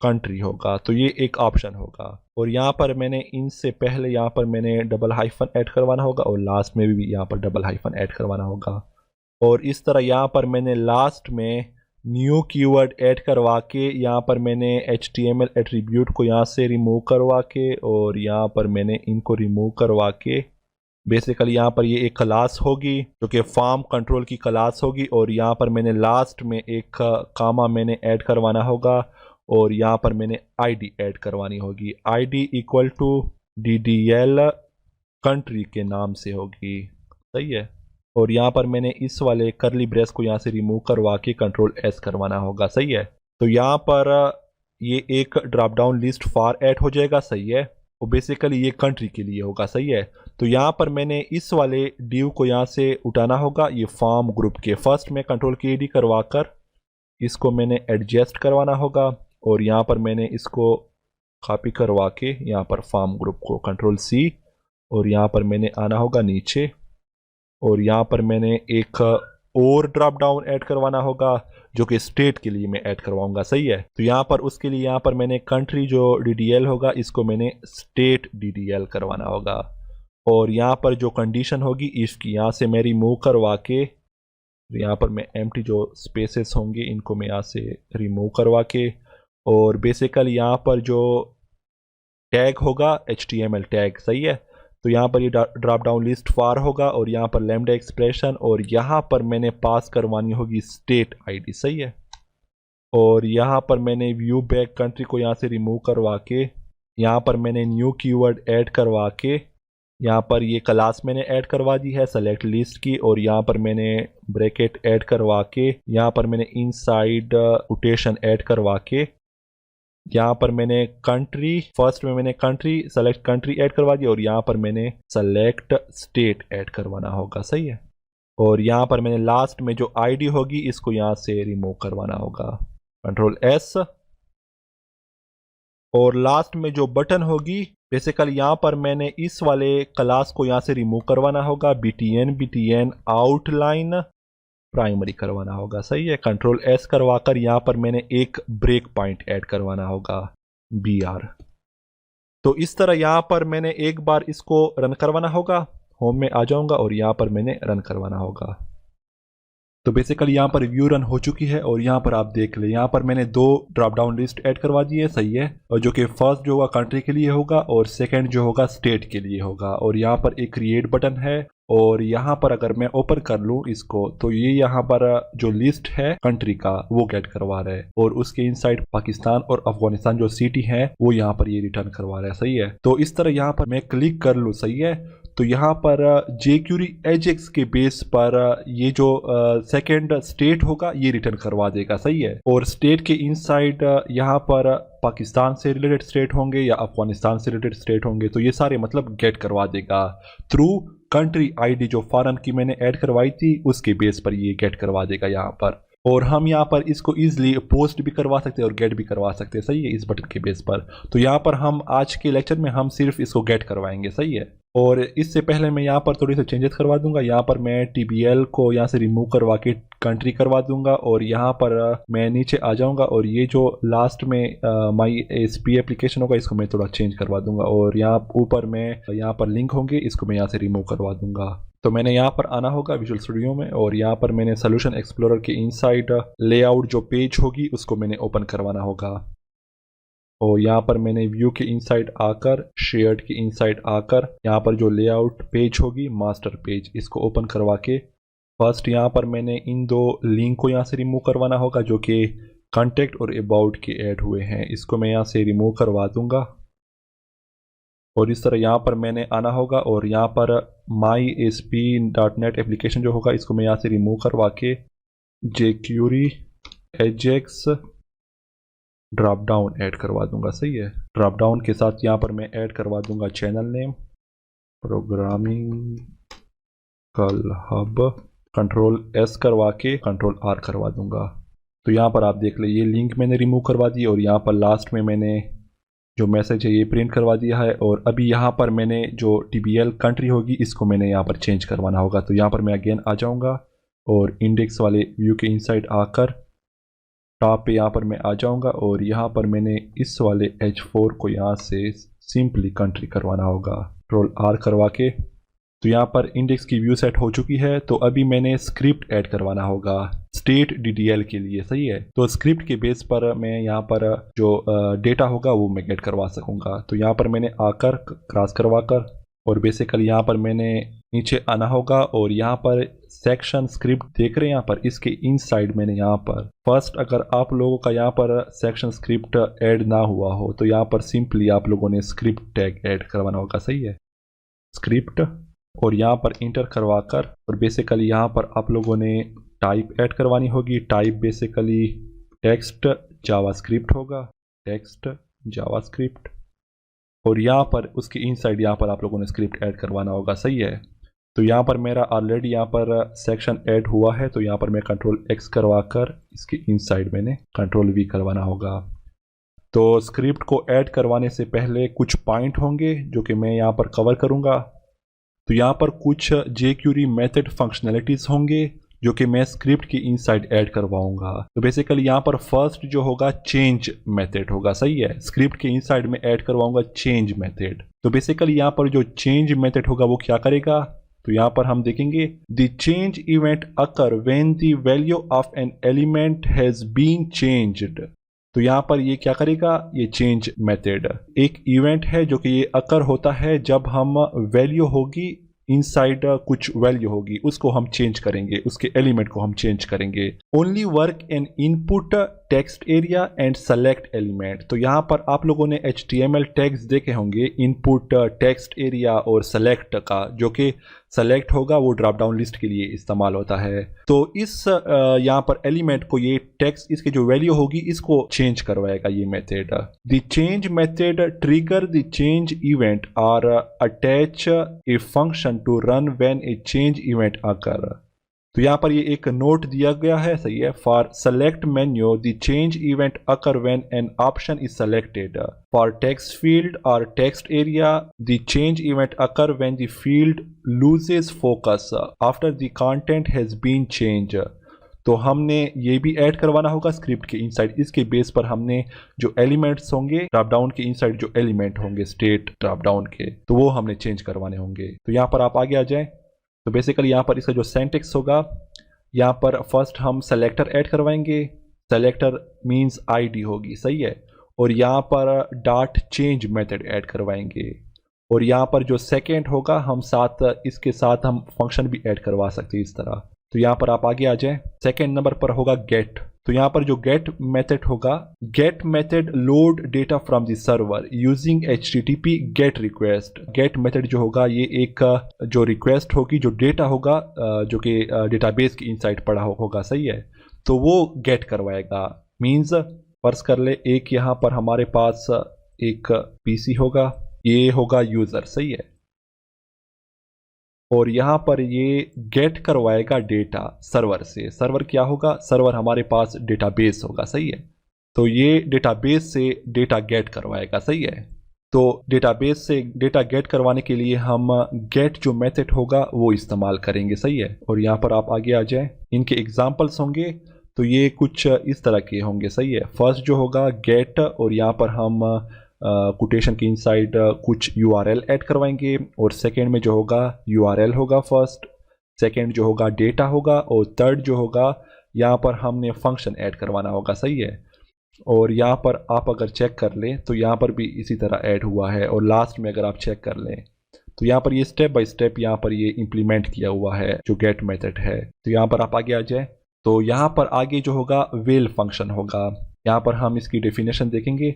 कंट्री होगा, तो ये एक ऑप्शन होगा। और यहाँ पर मैंने इनसे पहले यहाँ पर मैंने डबल हाइफन ऐड करवाना होगा और लास्ट में भी यहाँ पर डबल हाइफन ऐड करवाना होगा। और इस तरह यहाँ पर मैंने लास्ट में न्यू कीवर्ड ऐड करवा के यहाँ पर मैंने HTML एट्रीब्यूट को यहाँ से रिमूव करवा के और यहाँ पर मैंने इनको रिमूव करवा के बेसिकली यहाँ पर ये एक क्लास होगी जो कि फॉर्म कंट्रोल की क्लास होगी। और यहाँ पर मैंने लास्ट में एक कामा मैंने ऐड करवाना होगा और यहाँ पर मैंने ID ऐड करवानी होगी, ID equal to DDL country के नाम से होगी, सही है। और यहाँ पर मैंने इस वाले करली ब्रेस को यहाँ से रिमूव करवा के कंट्रोल S करवाना होगा, सही है। तो यहाँ पर ये एक ड्रॉप डाउन लिस्ट फार ऐड हो जाएगा, सही है। वो बेसिकली ये कंट्री के लिए होगा, सही है। तो यहाँ पर मैंने इस वाले डिव को यहाँ से उठाना होगा, ये फार्म ग्रुप के। फर्स्ट में कंट्रोल की डी करवा कर इसको मैंने एडजस्ट करवाना होगा और यहाँ पर मैंने इसको कॉपी करवा के यहाँ पर फार्म ग्रुप को कंट्रोल सी, और यहाँ पर मैंने आना होगा नीचे और यहाँ पर मैंने एक और ड्रॉप डाउन ऐड करवाना होगा जो कि स्टेट के लिए मैं ऐड करवाऊंगा, सही है। तो यहाँ पर उसके लिए यहाँ पर मैंने कंट्री जो DDL होगा इसको मैंने स्टेट DDL करवाना होगा, और यहाँ पर जो कंडीशन होगी इसकी यहाँ से मैं रिमूव करवा के यहाँ पर मैं एम्प्टी जो स्पेसेस होंगे इनको मैं यहाँ से रिमूव करवा के, और बेसिकली यहाँ पर जो टैग होगा HTML टैग, सही है। तो यहाँ पर ये ड्रॉप डाउन लिस्ट फार होगा और यहाँ पर लैम्डा एक्सप्रेशन, और यहाँ पर मैंने पास करवानी होगी स्टेट आईडी, सही है। और यहाँ पर मैंने व्यू बैक कंट्री को यहाँ से रिमूव करवा के यहाँ पर मैंने न्यू कीवर्ड ऐड करवा के यहाँ पर ये क्लास मैंने ऐड करवा दी है सेलेक्ट लिस्ट की, और यहाँ पर मैंने ब्रैकेट ऐड करवा के यहाँ पर मैंने इनसाइड कोटेशन ऐड करवा के यहाँ पर मैंने कंट्री, फर्स्ट में मैंने कंट्री सेलेक्ट कंट्री ऐड करवा दी और यहाँ पर मैंने सेलेक्ट स्टेट ऐड करवाना होगा, सही है। और यहाँ पर मैंने लास्ट में जो आईडी होगी इसको यहाँ से रिमूव करवाना होगा, कंट्रोल एस। और लास्ट में जो बटन होगी बेसिकली यहाँ पर मैंने इस वाले क्लास को यहाँ से रिमूव करवाना होगा, BTN आउटलाइन प्राइमरी करवाना होगा, सही है। कंट्रोल एस करवाकर यहाँ पर मैंने एक ब्रेक पॉइंट ऐड करवाना होगा BR। तो इस तरह यहाँ पर मैंने एक बार इसको रन करवाना होगा, होम में आ जाऊंगा और यहाँ पर मैंने रन करवाना होगा। तो बेसिकली यहाँ पर व्यू रन हो चुकी है और यहाँ पर आप देख ले यहाँ पर मैंने दो ड्रॉप डाउन लिस्ट ऐड करवा दी है, सही है। और जो कि फर्स्ट जो होगा कंट्री के लिए होगा और सेकंड जो होगा स्टेट के लिए होगा। और यहाँ पर एक क्रिएट बटन है और यहाँ पर अगर मैं ओपन कर लूँ इसको तो ये यहाँ पर जो लिस्ट है कंट्री का वो गेट करवा रहा है, और उसके इनसाइड पाकिस्तान और अफगानिस्तान जो सिटी है वो यहाँ पर ये रिटर्न करवा रहा है, सही है। तो इस तरह यहाँ पर मैं क्लिक कर लूँ, सही है। तो यहाँ पर jQuery Ajax के बेस पर ये जो सेकंड स्टेट होगा ये रिटर्न करवा देगा, सही है। और स्टेट के इनसाइड यहाँ पर पाकिस्तान से रिलेटेड स्टेट होंगे या अफगानिस्तान से रिलेटेड स्टेट होंगे तो ये सारे मतलब गेट करवा देगा थ्रू कंट्री आईडी जो फॉरेन की मैंने ऐड करवाई थी उसके बेस पर ये गेट करवा देगा यहाँ पर। और हम यहाँ पर इसको इजीली पोस्ट भी करवा सकते हैं और गेट भी करवा सकते हैं, सही है, इस बटन के बेस पर। तो यहाँ पर हम आज के लेक्चर में हम सिर्फ इसको गेट करवाएंगे, सही है। और इससे पहले मैं यहाँ पर थोड़ी सी चेंजेस करवा दूंगा। यहाँ पर मैं TBL को यहाँ से रिमूव करवा के कंट्री करवा दूंगा और यहाँ पर मैं नीचे आ जाऊंगा और ये जो लास्ट में माई SP एप्लीकेशन होगा इसको मैं थोड़ा चेंज करवा दूंगा, और यहाँ ऊपर में यहाँ पर लिंक होंगे इसको मैं यहाँ से रिमूव करवा दूंगा। तो मैंने यहाँ पर आना होगा विजुअल स्टूडियो में और यहाँ पर मैंने सोल्यूशन एक्सप्लोरर के इनसाइड लेआउट जो पेज होगी उसको मैंने ओपन करवाना होगा, और यहाँ पर मैंने व्यू के इनसाइड आकर शेयर्ड के इनसाइड आकर यहाँ पर जो लेआउट पेज होगी मास्टर पेज इसको ओपन करवा के फर्स्ट यहाँ पर मैंने इन दो लिंक को यहाँ से रिमूव करवाना होगा जो कि कॉन्टेक्ट और अबाउट के ऐड हुए हैं, इसको मैं यहाँ से रिमूव करवा दूंगा। और इस तरह यहाँ पर मैंने आना होगा और यहाँ पर myASP.NET एप्लीकेशन जो होगा इसको मैं यहाँ से रिमूव करवा के jQuery Ajax drop down add करवा दूंगा, सही है। ड्रॉप डाउन के साथ यहाँ पर मैं ऐड करवा दूंगा चैनल नेम प्रोग्रामिंग कल हब, कंट्रोल S करवा के कंट्रोल R करवा दूंगा। तो यहाँ पर आप देख ले ये लिंक मैंने रिमूव करवा दी और यहाँ पर लास्ट में मैंने जो मैसेज है ये प्रिंट करवा दिया है। और अभी यहाँ पर मैंने जो TBL कंट्री होगी इसको मैंने यहाँ पर चेंज करवाना होगा। तो यहाँ पर मैं अगेन आ जाऊँगा और इंडेक्स वाले व्यू के इनसाइड आकर टॉप पे यहाँ पर मैं आ जाऊँगा और यहाँ पर मैंने इस वाले H4 को यहाँ से सिंपली कंट्री करवाना होगा, कंट्रोल R करवा के। तो यहाँ पर इंडेक्स की व्यू सेट हो चुकी है। तो अभी मैंने स्क्रिप्ट ऐड करवाना होगा स्टेट DDL के लिए, सही है। तो स्क्रिप्ट के बेस पर मैं यहाँ पर जो डेटा होगा वो मैं गेट करवा सकूँगा। तो यहाँ पर मैंने आकर क्रॉस करवा कर और बेसिकली यहाँ पर मैंने नीचे आना होगा और यहाँ पर सेक्शन स्क्रिप्ट देख रहे हैं यहाँ पर इसके इनसाइड मैंने यहाँ पर फर्स्ट अगर आप लोगों का यहाँ पर सेक्शन स्क्रिप्ट ऐड ना हुआ हो तो यहाँ पर सिंपली आप लोगों ने स्क्रिप्ट टैग ऐड करवाना होगा, सही है, स्क्रिप्ट। और यहाँ पर इंटर करवा कर और बेसिकली यहाँ पर आप लोगों ने टाइप ऐड करवानी होगी। टाइप बेसिकली टेक्स्ट जावास्क्रिप्ट होगा, टेक्स्ट जावास्क्रिप्ट। और यहाँ पर उसके इनसाइड यहाँ पर आप लोगों ने स्क्रिप्ट ऐड करवाना होगा, सही है। तो यहाँ पर मेरा ऑलरेडी यहाँ पर सेक्शन ऐड हुआ है, तो यहाँ पर मैं कंट्रोल एक्स करवा कर इसके इनसाइड मैंने कंट्रोल वी करवाना होगा। तो स्क्रिप्ट को ऐड करवाने से पहले कुछ पॉइंट होंगे जो कि मैं यहाँ पर कवर करूँगा। तो यहाँ पर कुछ jQuery मेथड फंक्शनैलिटीज़ होंगे जो कि मैं स्क्रिप्ट के इनसाइड ऐड करवाऊंगा। तो बेसिकली यहाँ पर फर्स्ट जो होगा चेंज मेथड होगा, सही है। स्क्रिप्ट के इनसाइड में ऐड करवाऊंगा चेंज मेथड। तो बेसिकली यहाँ पर जो चेंज मेथड होगा वो क्या करेगा, तो यहाँ पर हम देखेंगे the change event occur when the value of an element has been changed. तो यहाँ पर ये क्या करेगा, ये चेंज मेथड एक इवेंट है जो कि ये अकर होता है जब हम वैल्यू होगी इनसाइड कुछ वैल्यू होगी उसको हम चेंज करेंगे, उसके एलिमेंट को हम चेंज करेंगे। Only work in input text area and select element. तो यहाँ पर आप लोगों ने HTML टैग्स देखे होंगे इनपुट टेक्स्ट एरिया और सेलेक्ट का, जो कि सेलेक्ट होगा वो ड्रॉप डाउन लिस्ट के लिए इस्तेमाल होता है। तो इस यहाँ पर एलिमेंट को ये टेक्स्ट इसकी जो वैल्यू होगी इसको चेंज करवाएगा ये method. The change method trigger the change event और attach a function to run when a change event occur. तो यहाँ पर ये एक नोट दिया गया है, सही है। For select menu the change event occur when an option is selected. For text field और text area the change event occur when the field loses focus after the content has been change. तो हमने ये भी add करवाना होगा script के inside. इसके base पर हमने जो एलिमेंट्स होंगे ड्रॉप डाउन के इनसाइड, जो एलिमेंट होंगे स्टेट ड्रॉप डाउन के, तो वो हमने चेंज करवाने होंगे। तो यहाँ पर आप आगे आ जाएं। तो बेसिकली यहाँ पर इसका जो सिंटैक्स होगा, यहाँ पर फर्स्ट हम सेलेक्टर ऐड करवाएंगे। सेलेक्टर मींस आईडी होगी, सही है। और यहाँ पर डॉट चेंज मेथड ऐड करवाएंगे। और यहाँ पर जो सेकंड होगा हम साथ इसके साथ हम फंक्शन भी ऐड करवा सकते हैं इस तरह। तो यहाँ पर आप आगे आ जाएं। सेकंड नंबर पर होगा गेट। तो यहाँ पर जो गेट मेथड होगा, get method load data from the server using HTTP gate request. Get method जो होगा ये एक जो रिक्वेस्ट होगी, जो डेटा होगा जो कि डेटाबेस के इनसाइड पड़ा होगा, सही है। तो वो गेट करवाएगा। मींस फर्ज कर ले एक यहाँ पर हमारे पास एक PC होगा, ये होगा यूजर, सही है। और यहाँ पर ये गेट करवाएगा डेटा सर्वर से। सर्वर क्या होगा, सर्वर हमारे पास डेटाबेस होगा, सही है। तो ये डेटाबेस से डेटा गेट करवाएगा, सही है। तो डेटाबेस से डेटा गेट करवाने के लिए हम गेट जो मेथड होगा वो इस्तेमाल करेंगे, सही है। और यहाँ पर आप आगे आ जाएं। इनके एग्जांपल्स होंगे तो ये कुछ इस तरह के होंगे, सही है। फर्स्ट जो होगा गेट, और यहाँ पर हम कोटेशन के इनसाइड कुछ URL ऐड करवाएंगे। और सेकंड में जो होगा URL होगा फर्स्ट, सेकंड जो होगा डेटा होगा, और थर्ड जो होगा यहाँ पर हमने फंक्शन ऐड करवाना होगा, सही है। और यहाँ पर आप अगर चेक कर लें तो यहाँ पर भी इसी तरह ऐड हुआ है। और लास्ट में अगर आप चेक कर लें तो यहाँ पर ये स्टेप बाय स्टेप यहाँ पर ये इम्प्लीमेंट किया हुआ है जो गेट मेथड है। तो यहाँ पर आप आगे आ जाए। तो यहाँ पर आगे जो होगा वेल फंक्शन होगा। यहाँ पर हम इसकी डेफिनेशन देखेंगे।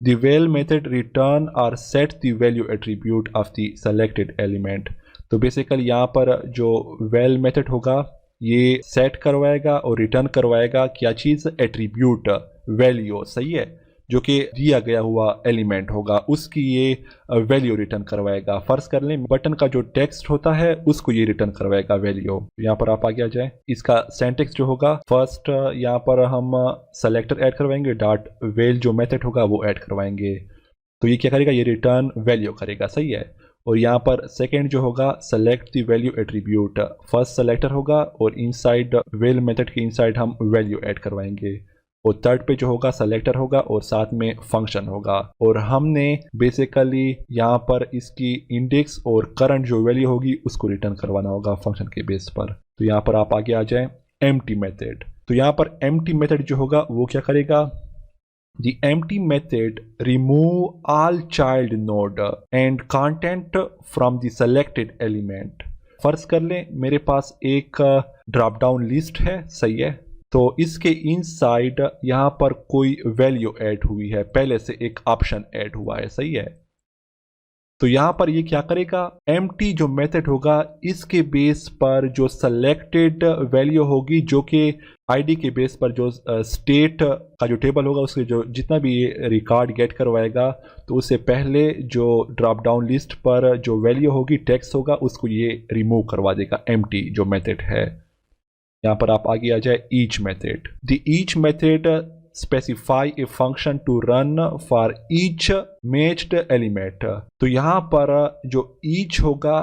The val method return or set the value attribute of the selected element। तो बेसिकली यहाँ पर जो val method होगा ये सेट करवाएगा और रिटर्न करवाएगा क्या चीज़, एट्रीब्यूट वैल्यू, सही है। जो कि दिया गया हुआ एलिमेंट होगा उसकी ये वैल्यू रिटर्न करवाएगा। फर्ज कर लें बटन का जो टेक्स्ट होता है उसको ये रिटर्न करवाएगा वैल्यू। यहाँ पर आप आगे आ जाए। इसका सिंटैक्स जो होगा, फर्स्ट यहाँ पर हम सेलेक्टर ऐड करवाएंगे, डॉट वेल जो मेथड होगा वो ऐड करवाएंगे। तो ये क्या करेगा, ये रिटर्न वैल्यू करेगा, सही है। और यहाँ पर सेकेंड जो होगा select the value attribute, first selector होगा और इनसाइड वेल मेथड के इनसाइड हम वैल्यू ऐड करवाएंगे। और थर्ड पे जो होगा सेलेक्टर होगा और साथ में फंक्शन होगा। और हमने बेसिकली यहाँ पर इसकी इंडेक्स और करंट जो वैल्यू होगी उसको रिटर्न करवाना होगा फंक्शन के बेस पर। तो यहाँ पर आप आगे आ जाएं। Empty method. तो यहाँ पर एम्प्टी मेथड जो होगा वो क्या करेगा, The empty method remove all child node and content from the selected element। फर्ज कर लें मेरे पास एक ड्रॉप डाउन लिस्ट है, सही है। तो इसके इनसाइड यहाँ पर कोई वैल्यू ऐड हुई है, पहले से एक ऑप्शन ऐड हुआ है, सही है। तो यहाँ पर ये क्या करेगा, एम्प्टी जो मेथड होगा इसके बेस पर जो सेलेक्टेड वैल्यू होगी, जो कि आईडी के बेस पर जो स्टेट का जो टेबल होगा उसके जो जितना भी ये रिकॉर्ड गेट करवाएगा, तो उससे पहले जो ड्रॉप डाउन लिस्ट पर जो वैल्यू होगी टेक्स्ट होगा उसको ये रिमूव करवा देगा, एम्प्टी जो मेथड है। यहाँ पर आप आगे आ जाए each method. The each method specify a function to run for each matched element। तो यहाँ पर जो each होगा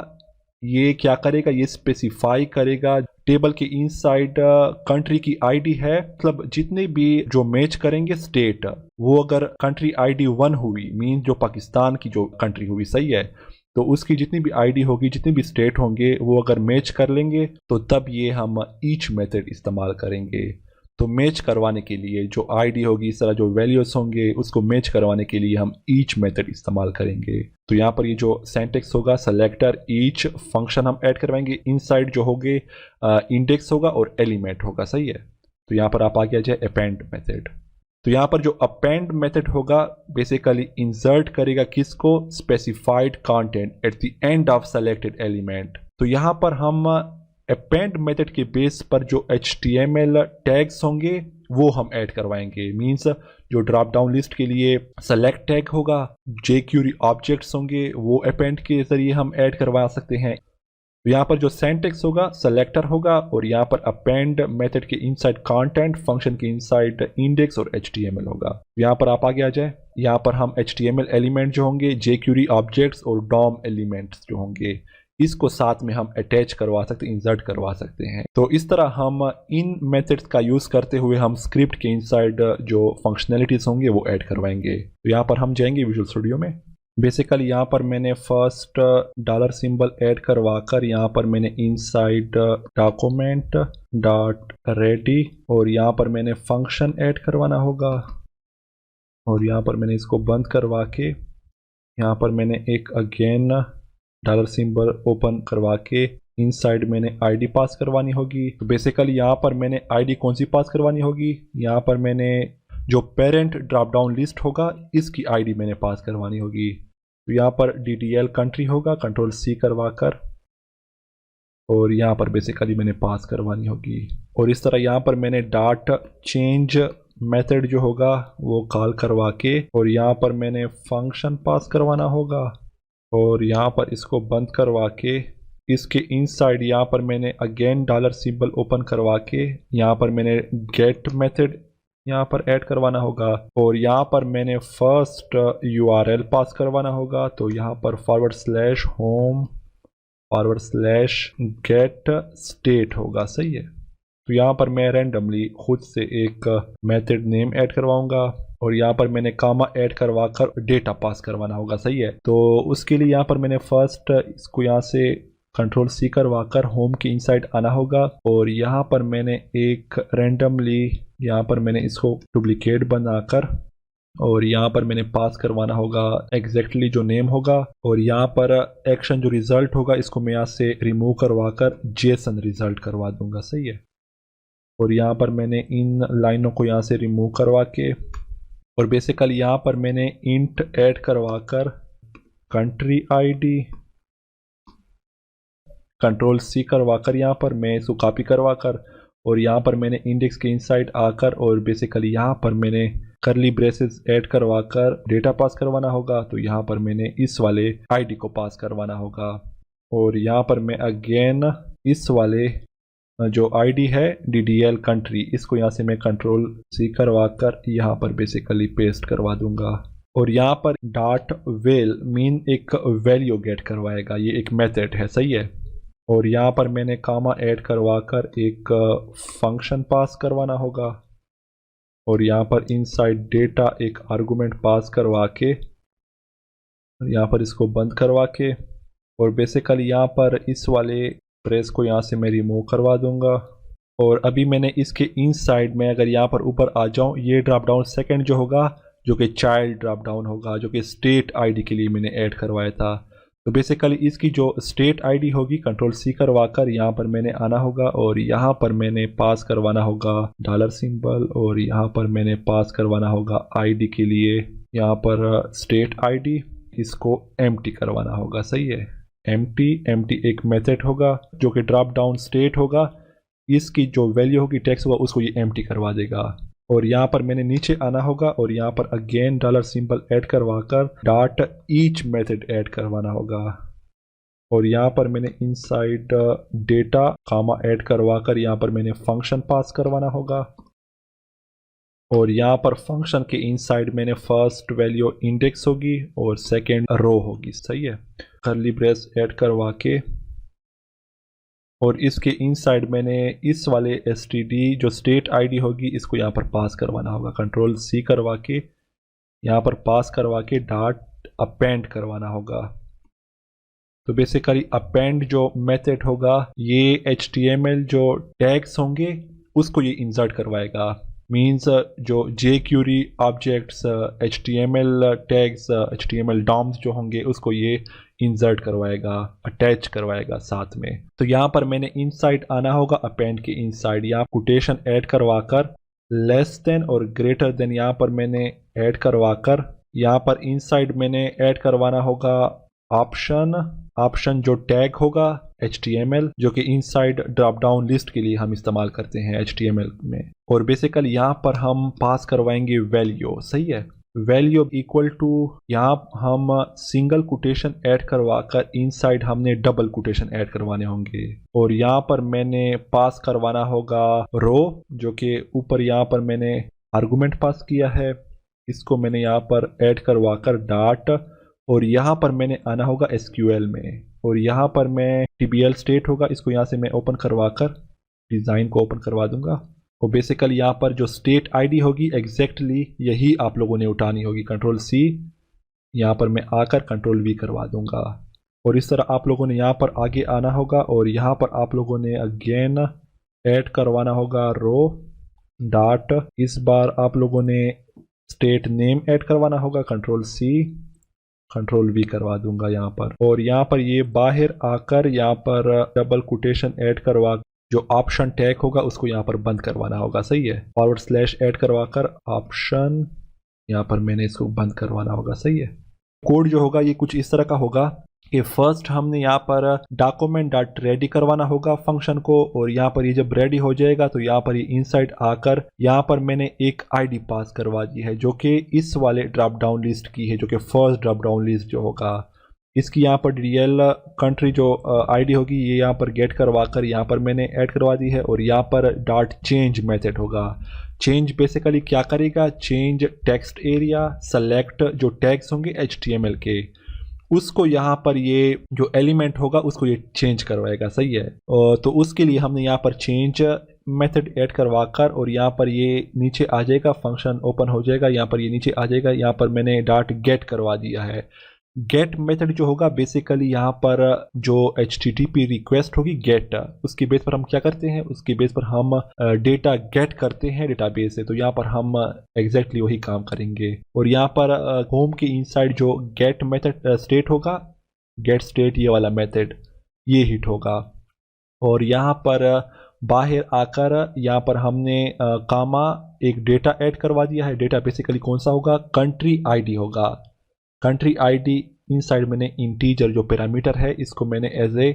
ये क्या करेगा, ये स्पेसिफाई करेगा टेबल के इनसाइड कंट्री की आईडी है, मतलब जितने भी जो मैच करेंगे स्टेट, वो अगर कंट्री आईडी 1 हुई, मीन जो पाकिस्तान की जो कंट्री हुई, सही है, तो उसकी जितनी भी आईडी होगी, जितने भी स्टेट होंगे, वो अगर मैच कर लेंगे तो तब ये हम ईच मेथड इस्तेमाल करेंगे। तो मैच करवाने के लिए जो आईडी होगी, इस तरह जो वैल्यूज होंगे उसको मैच करवाने के लिए हम ईच मेथड इस्तेमाल करेंगे। तो यहाँ पर ये जो सिंटैक्स होगा सेलेक्टर ईच फंक्शन हम ऐड करवाएंगे, इनसाइड जो होंगे इंडेक्स होगा और एलिमेंट होगा, सही है। तो यहाँ पर आप आगे आ जाए अपेंड मेथड। तो यहाँ पर जो अपेंड मेथड होगा बेसिकली इंसर्ट करेगा किसको, specified content at the end of selected element. तो यहाँ पर हम अपेंड मेथड के बेस पर जो HTML टैग्स होंगे वो हम ऐड करवाएंगे, मींस जो ड्रॉप डाउन लिस्ट के लिए सेलेक्ट टैग होगा, jQuery ऑब्जेक्ट्स होंगे, वो अपेंड के जरिए हम ऐड करवा सकते हैं। तो यहाँ पर जो सिंटैक्स होगा सेलेक्टर होगा, और यहाँ पर अपेंड मेथड के इनसाइड कंटेंट, फंक्शन के इनसाइड इंडेक्स और HTML होगा। यहाँ पर आप आगे आ जाए, यहाँ पर हम HTML एलिमेंट जो होंगे, jQuery ऑब्जेक्ट्स और DOM एलिमेंट्स जो होंगे, इसको साथ में हम अटैच करवा सकते हैं, इंसर्ट करवा सकते हैं। तो इस तरह हम इन मेथड्स का यूज़ करते हुए हम स्क्रिप्ट के इनसाइड जो फंक्शनैलिटीज होंगे वो ऐड करवाएंगे। तो यहाँ पर हम जाएंगे विजुअल स्टूडियो में। बेसिकली यहाँ पर मैंने फर्स्ट डॉलर सिंबल ऐड करवा कर यहाँ पर मैंने इनसाइड डॉक्यूमेंट डॉट रेडी, और यहाँ पर मैंने फंक्शन ऐड करवाना होगा, और यहाँ पर मैंने इसको बंद करवा के यहाँ पर मैंने एक अगेन डॉलर सिंबल ओपन करवा के इनसाइड मैंने आईडी पास करवानी होगी। तो बेसिकली यहाँ पर मैंने आईडी कौन सी पास करवानी होगी, यहाँ पर मैंने जो पेरेंट ड्रॉप डाउन लिस्ट होगा इसकी आईडी मैंने पास करवानी होगी। तो यहाँ पर DDL कंट्री होगा, कंट्रोल C करवा कर, और यहाँ पर बेसिकली मैंने पास करवानी होगी। और इस तरह यहाँ पर मैंने डॉट चेंज मेथड जो होगा वो कॉल करवा के, और यहाँ पर मैंने फंक्शन पास करवाना होगा, और यहाँ पर इसको बंद करवा के इसके इनसाइड यहाँ पर मैंने अगेन डॉलर सिंबल ओपन करवा के यहाँ पर मैंने गेट मेथड यहाँ पर ऐड करवाना होगा, और यहाँ पर मैंने फर्स्ट URL पास करवाना होगा। तो यहाँ पर /home/get state होगा, सही है। तो यहाँ पर मैं रैंडमली खुद से एक मेथड नेम ऐड करवाऊंगा, और यहाँ पर मैंने कामा ऐड करवा कर डेटा पास करवाना होगा, सही है। तो उसके लिए यहाँ पर मैंने फर्स्ट इसको यहाँ से कंट्रोल C करवा कर होम के इनसाइड आना होगा, और यहाँ पर मैंने एक रैंडमली यहाँ पर मैंने इसको डुप्लीकेट बनाकर, और यहाँ पर मैंने पास करवाना होगा एग्जैक्टली जो नेम होगा, और यहाँ पर एक्शन जो रिजल्ट होगा इसको मैं यहाँ से रिमूव करवा कर JSON रिजल्ट करवा दूंगा, सही है। और यहाँ पर मैंने इन लाइनों को यहाँ से रिमूव करवा के, और बेसिकली यहाँ पर मैंने इंट ऐड करवा कर कंट्री आईडी कंट्रोल C करवा कर यहाँ पर मैं इसको कॉपी करवा कर, और यहाँ पर मैंने इंडेक्स के इनसाइड आकर, और बेसिकली यहाँ पर मैंने करली ब्रेसेस ऐड करवा कर डेटा पास करवाना होगा। तो यहाँ पर मैंने इस वाले आईडी को पास करवाना होगा, और यहाँ पर मैं अगेन इस वाले जो आईडी है DDL कंट्री, इसको यहाँ से मैं कंट्रोल C करवा कर यहाँ पर बेसिकली पेस्ट करवा दूंगा, और यहाँ पर डॉट वेल मीन एक वैल्यू गेट करवाएगा, ये एक मेथड है, सही है। और यहाँ पर मैंने कामा ऐड करवा कर एक फंक्शन पास करवाना होगा, और यहाँ पर इनसाइड डेटा एक आर्गुमेंट पास करवा के, यहाँ पर इसको बंद करवा के, और बेसिकली यहाँ पर इस वाले प्रेस को यहाँ से मैं रिमूव करवा दूंगा। और अभी मैंने इसके इनसाइड में अगर यहाँ पर ऊपर आ जाऊँ, ये ड्रॉप डाउन सेकंड जो होगा जो कि चाइल्ड ड्रॉप डाउन होगा, जो कि स्टेट आईडी के लिए मैंने ऐड करवाया था। तो बेसिकली इसकी जो स्टेट आईडी होगी कंट्रोल C करवा कर यहाँ पर मैंने आना होगा, और यहाँ पर मैंने पास करवाना होगा डॉलर सिंबल, और यहाँ पर मैंने पास करवाना होगा आईडी के लिए यहाँ पर स्टेट आईडी, इसको एम्प्टी करवाना होगा। सही है, एम्प्टी एक मेथड होगा जो कि ड्रॉप डाउन स्टेट होगा, इसकी जो वैल्यू होगी टेक्स्ट होगा उसको ये एम्प्टी करवा देगा। और यहाँ पर मैंने नीचे आना होगा और यहाँ पर अगेन डॉलर सिंबल ऐड करवा कर डॉट ईच मेथड ऐड करवाना होगा। और यहाँ पर मैंने इनसाइड डेटा कामा ऐड करवा कर यहाँ पर मैंने फंक्शन पास करवाना होगा। और यहाँ पर फंक्शन के इनसाइड मैंने फर्स्ट वैल्यू इंडेक्स होगी और सेकंड रो होगी। सही है, कर्ली ब्रेस ऐड करवा के और इसके इनसाइड मैंने इस वाले एसटीडी जो स्टेट आईडी होगी इसको यहाँ पर पास करवाना होगा। कंट्रोल सी करवा के यहाँ पर पास करवा के डॉट अपेंड करवाना होगा। तो बेसिकली अपेंड जो मेथड होगा ये HTML जो टैग्स होंगे उसको ये इंसर्ट करवाएगा। मीन्स जो jQuery objects HTML tags HTML DOMs जो होंगे उसको ये इंसर्ट करवाएगा, अटैच करवाएगा साथ में। तो यहाँ पर मैंने इनसाइड आना होगा अपेंड के इनसाइड, यहाँ कोटेशन ऐड करवा कर लेस देन और ग्रेटर देन यहाँ पर मैंने ऐड करवा कर यहाँ पर इनसाइड मैंने ऐड करवाना होगा ऑप्शन जो टैग होगा HTML जो कि इनसाइड ड्रॉप डाउन लिस्ट के लिए हम इस्तेमाल करते हैं HTML में। और बेसिकली यहाँ पर हम पास करवाएंगे वैल्यू। सही है, वैल्यू इक्वल टू यहाँ हम सिंगल कोटेशन ऐड करवा कर इनसाइड हमने डबल कोटेशन ऐड करवाने होंगे। और यहाँ पर मैंने पास करवाना होगा रो जो कि ऊपर यहाँ पर मैंने आर्गुमेंट पास किया है, इसको मैंने यहाँ पर ऐड करवा कर डॉट और यहाँ पर मैंने आना होगा SQL में और यहाँ पर मैं TBL स्टेट होगा इसको यहाँ से मैं ओपन करवा कर डिज़ाइन को ओपन करवा दूंगा। और बेसिकली यहाँ पर जो स्टेट आईडी होगी एग्जैक्टली यही आप लोगों ने उठानी होगी। कंट्रोल C यहाँ पर मैं आकर कंट्रोल V करवा दूंगा और इस तरह आप लोगों ने यहाँ पर आगे आना होगा और यहाँ पर आप लोगों ने अगेन ऐड करवाना होगा रो डॉट, इस बार आप लोगों ने स्टेट नेम ऐड करवाना होगा। कंट्रोल C कंट्रोल V करवा दूंगा यहाँ पर और यहाँ पर ये बाहर आकर यहाँ पर डबल कोटेशन ऐड करवा जो ऑप्शन टैग होगा उसको यहाँ पर बंद करवाना होगा। सही है, फॉरवर्ड स्लैश ऐड करवा कर ऑप्शन यहाँ पर मैंने इसको बंद करवाना होगा। सही है, कोड जो होगा ये कुछ इस तरह का होगा कि फर्स्ट हमने यहाँ पर डॉक्यूमेंट डॉट रेडी करवाना होगा फंक्शन को और यहाँ पर ये जब रेडी हो जाएगा तो यहाँ पर ये इनसाइड आकर यहाँ पर मैंने एक आईडी पास करवा दी है जो कि इस वाले ड्रॉप डाउन लिस्ट की है, जो कि फर्स्ट ड्रॉप डाउन लिस्ट जो होगा इसकी यहाँ पर DDL कंट्री जो आईडी होगी ये यहाँ पर गेट करवा कर यहाँ पर मैंने ऐड करवा दी है। और यहाँ पर डॉट चेंज मेथड होगा। चेंज बेसिकली क्या करेगा, चेंज टेक्स्ट एरिया सेलेक्ट जो टैग्स होंगे HTML के उसको यहाँ पर ये जो एलिमेंट होगा उसको ये चेंज करवाएगा। सही है, तो उसके लिए हमने यहाँ पर चेंज मेथड ऐड करवा कर और यहाँ पर ये नीचे आ जाएगा, फंक्शन ओपन हो जाएगा, यहाँ पर ये नीचे आ जाएगा। यहाँ पर मैंने डॉट गेट करवा दिया है। गेट मेथड जो होगा बेसिकली यहाँ पर जो HTTP रिक्वेस्ट होगी गेट, उसके बेस पर हम क्या करते हैं, उसके बेस पर हम डेटा गेट करते हैं डेटाबेस से। तो यहाँ पर हम एग्जैक्टली वही काम करेंगे। और यहाँ पर होम के इनसाइड जो गेट मेथड स्टेट होगा, गेट स्टेट ये वाला मेथड ये हिट होगा। और यहाँ पर बाहर आकर यहाँ पर हमने कामा एक डेटा ऐड करवा दिया है। डेटा बेसिकली कौन सा होगा, कंट्री आईडी होगा। कंट्री आईडी इनसाइड मैंने इंटीजर जो पैरामीटर है इसको मैंने एज ए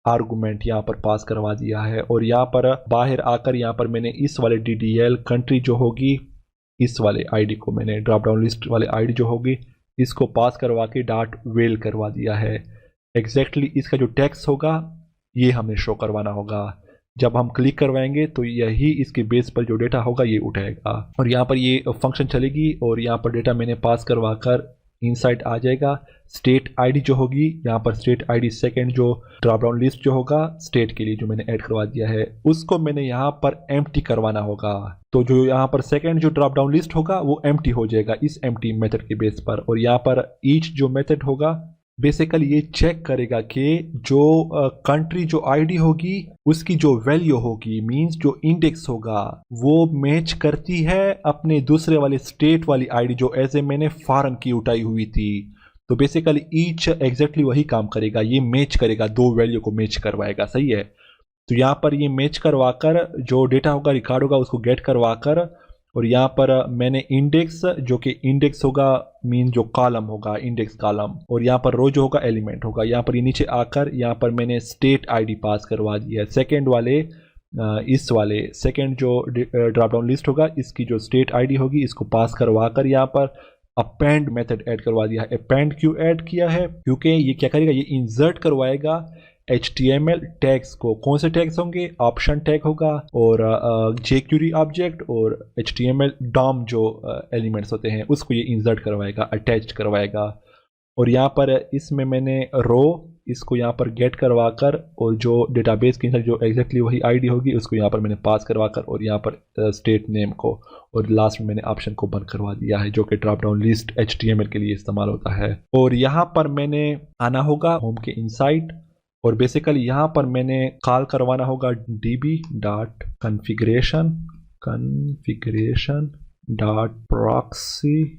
आर्गुमेंट यहाँ पर पास करवा दिया है। और यहाँ पर बाहर आकर यहाँ पर मैंने इस वाले DDL कंट्री जो होगी इस वाले आईडी को मैंने ड्रॉप डाउन लिस्ट वाले आईडी जो होगी इसको पास करवा के डॉट वेल करवा दिया है। एग्जैक्टली इसका जो टेक्स्ट होगा ये हमें शो करवाना होगा। जब हम क्लिक करवाएंगे तो यही इसके बेस पर जो डेटा होगा ये उठाएगा और यहाँ पर ये फंक्शन चलेगी। और यहाँ पर डेटा मैंने पास करवा कर इनसाइड आ जाएगा। स्टेट आईडी जो होगी यहाँ पर स्टेट आईडी सेकंड जो ड्रॉप डाउन लिस्ट जो होगा स्टेट के लिए जो मैंने ऐड करवा दिया है उसको मैंने यहाँ पर एम्प्टी करवाना होगा। तो जो यहाँ पर सेकंड जो ड्रॉप डाउन लिस्ट होगा वो एम्प्टी हो जाएगा इस एम्प्टी मेथड के बेस पर। और यहाँ पर ईच जो मेथड होगा बेसिकली ये चेक करेगा कि जो कंट्री जो आईडी होगी उसकी जो वैल्यू होगी मींस जो इंडेक्स होगा वो मैच करती है अपने दूसरे वाले स्टेट वाली आईडी जो एज ए मैंने फॉरेन की उठाई हुई थी। तो बेसिकली ईच एग्जैक्टली वही काम करेगा, ये मैच करेगा, दो वैल्यू को मैच करवाएगा। सही है, तो यहाँ पर ये मैच करवा कर जो डेटा होगा रिकॉर्ड होगा उसको गेट करवा कर और यहाँ पर मैंने इंडेक्स जो कि इंडेक्स होगा मीन जो कॉलम होगा इंडेक्स कॉलम, और यहाँ पर रो जो होगा एलिमेंट होगा। यहाँ पर ये नीचे आकर यहाँ पर मैंने स्टेट आईडी पास करवा दिया है। सेकंड वाले इस वाले सेकंड जो ड्रॉप डाउन लिस्ट होगा इसकी जो स्टेट आईडी होगी इसको पास करवा कर यहाँ पर अपेंड मेथड ऐड करवा दिया है। अपेंड क्यों ऐड किया है? क्योंकि ये क्या करेगा, ये इंसर्ट करवाएगा HTML टैग्स को। कौन से टैग्स होंगे? ऑप्शन टैग होगा और jQuery ऑब्जेक्ट और HTML DOM जो एलिमेंट्स होते हैं उसको ये इंसर्ट करवाएगा, अटैच करवाएगा। और यहाँ पर इसमें मैंने रो इसको यहाँ पर गेट करवा कर और जो डेटाबेस के अंदर जो एग्जैक्टली वही आईडी होगी उसको यहाँ पर मैंने पास करवा कर और यहाँ पर स्टेट नेम को, और लास्ट में मैंने ऑप्शन को बंद करवा दिया है जो कि ड्रॉप डाउन लिस्ट HTML के लिए इस्तेमाल होता है। और यहाँ पर मैंने आना होगा होम के इनसाइड और बेसिकली यहाँ पर मैंने कॉल करवाना होगा db.configuration.proxy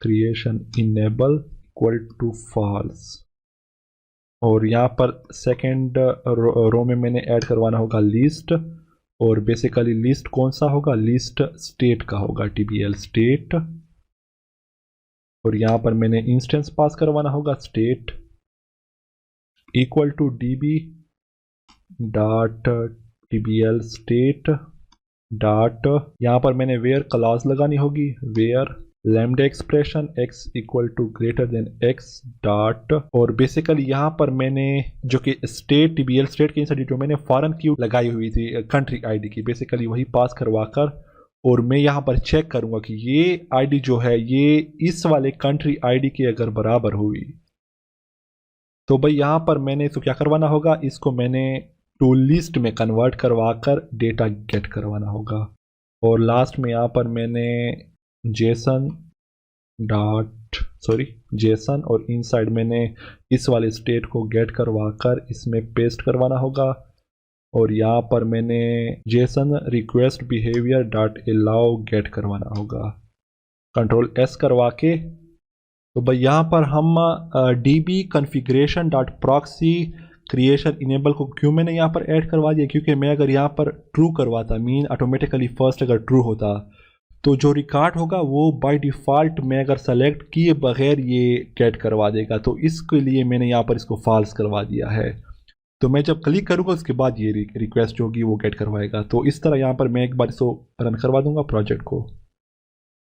creation enable equal to false। और यहाँ पर सेकेंड रो में मैंने ऐड करवाना होगा लिस्ट, और बेसिकली लिस्ट कौन सा होगा? लिस्ट स्टेट का होगा, tbl स्टेट। और यहाँ पर मैंने इंस्टेंस पास करवाना होगा state equal to db.tbl state dot, यहाँ पर मैंने वेयर क्लॉज लगानी होगी, where lambda expression x equal to greater than x dot. और बेसिकली यहाँ पर मैंने जो कि स्टेट tbl स्टेट के इंसर्ट जो मैंने फॉरेन की लगाई हुई थी कंट्री आईडी की, बेसिकली वही पास करवा कर और मैं यहाँ पर चेक करूँगा कि ये आईडी जो है ये इस वाले कंट्री आईडी के अगर बराबर हुई तो भाई यहाँ पर मैंने इसको क्या करवाना होगा, इसको मैंने टू लिस्ट में कन्वर्ट करवा कर डेटा गेट करवाना होगा। और लास्ट में यहाँ पर मैंने जेसन और इनसाइड मैंने इस वाले स्टेट को गेट करवा कर इसमें पेस्ट करवाना होगा। और यहाँ पर मैंने JSON request behaviour dot allow get करवाना होगा, कंट्रोल S करवा के। तो भाई यहाँ पर हम db configuration dot proxy creation enable को क्यों मैंने यहाँ पर ऐड करवा दिया, क्योंकि मैं अगर यहाँ पर ट्रू करवाता मीन ऑटोमेटिकली फर्स्ट अगर ट्रू होता तो जो रिकॉर्ड होगा वो बाय डिफ़ॉल्ट मैं अगर सेलेक्ट किए बगैर ये गेट करवा देगा, तो इसके लिए मैंने यहाँ पर इसको फॉल्स करवा दिया है। तो मैं जब क्लिक करूँगा उसके बाद ये रिक्वेस्ट होगी वो गेट करवाएगा। तो इस तरह यहाँ पर मैं एक बार इसको रन करवा दूंगा प्रोजेक्ट को।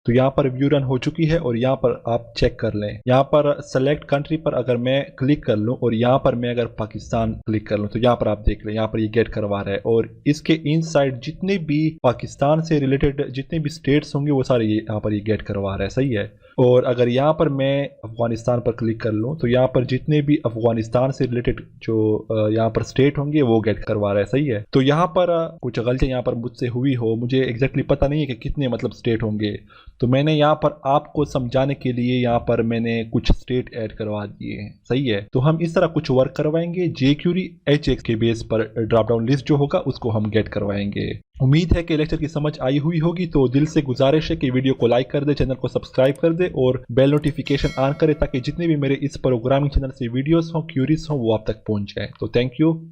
तो यहाँ पर व्यू रन हो चुकी है और यहाँ पर आप चेक कर लें, यहाँ पर सेलेक्ट कंट्री पर अगर मैं क्लिक कर लूँ और यहाँ पर मैं अगर पाकिस्तान क्लिक कर लूँ तो यहाँ पर आप देख लें यहाँ पर ये गेट करवा रहा है। और इसके इनसाइड जितने भी पाकिस्तान से रिलेटेड जितने भी स्टेट्स होंगे वो सारे यहाँ पर ये गेट करवा रहा है, सही है। और अगर यहाँ पर मैं अफगानिस्तान पर क्लिक कर लूँ तो यहाँ पर जितने भी अफगानिस्तान से रिलेटेड जो यहाँ पर स्टेट होंगे वो गेट करवा रहा है, सही है। तो यहाँ पर कुछ गलतियाँ यहाँ पर मुझसे हुई हो, मुझे एग्जैक्टली पता नहीं है कि कितने मतलब स्टेट होंगे, तो मैंने यहाँ पर आपको समझाने के लिए यहाँ पर मैंने कुछ स्टेट ऐड करवा दिए हैं, सही है। तो हम इस तरह कुछ वर्क करवाएंगे jQuery HX के बेस पर ड्रॉप डाउन लिस्ट जो होगा उसको हम गेट करवाएंगे। उम्मीद है कि लेक्चर की समझ आई हुई होगी। तो दिल से गुजारिश है कि वीडियो को लाइक कर दे, चैनल को सब्सक्राइब कर दे और बेल नोटिफिकेशन ऑन करे ताकि जितने भी मेरे इस प्रोग्रामिंग चैनल से वीडियोस हों, क्यूरीज हों वो आप तक पहुंच जाए। तो थैंक यू।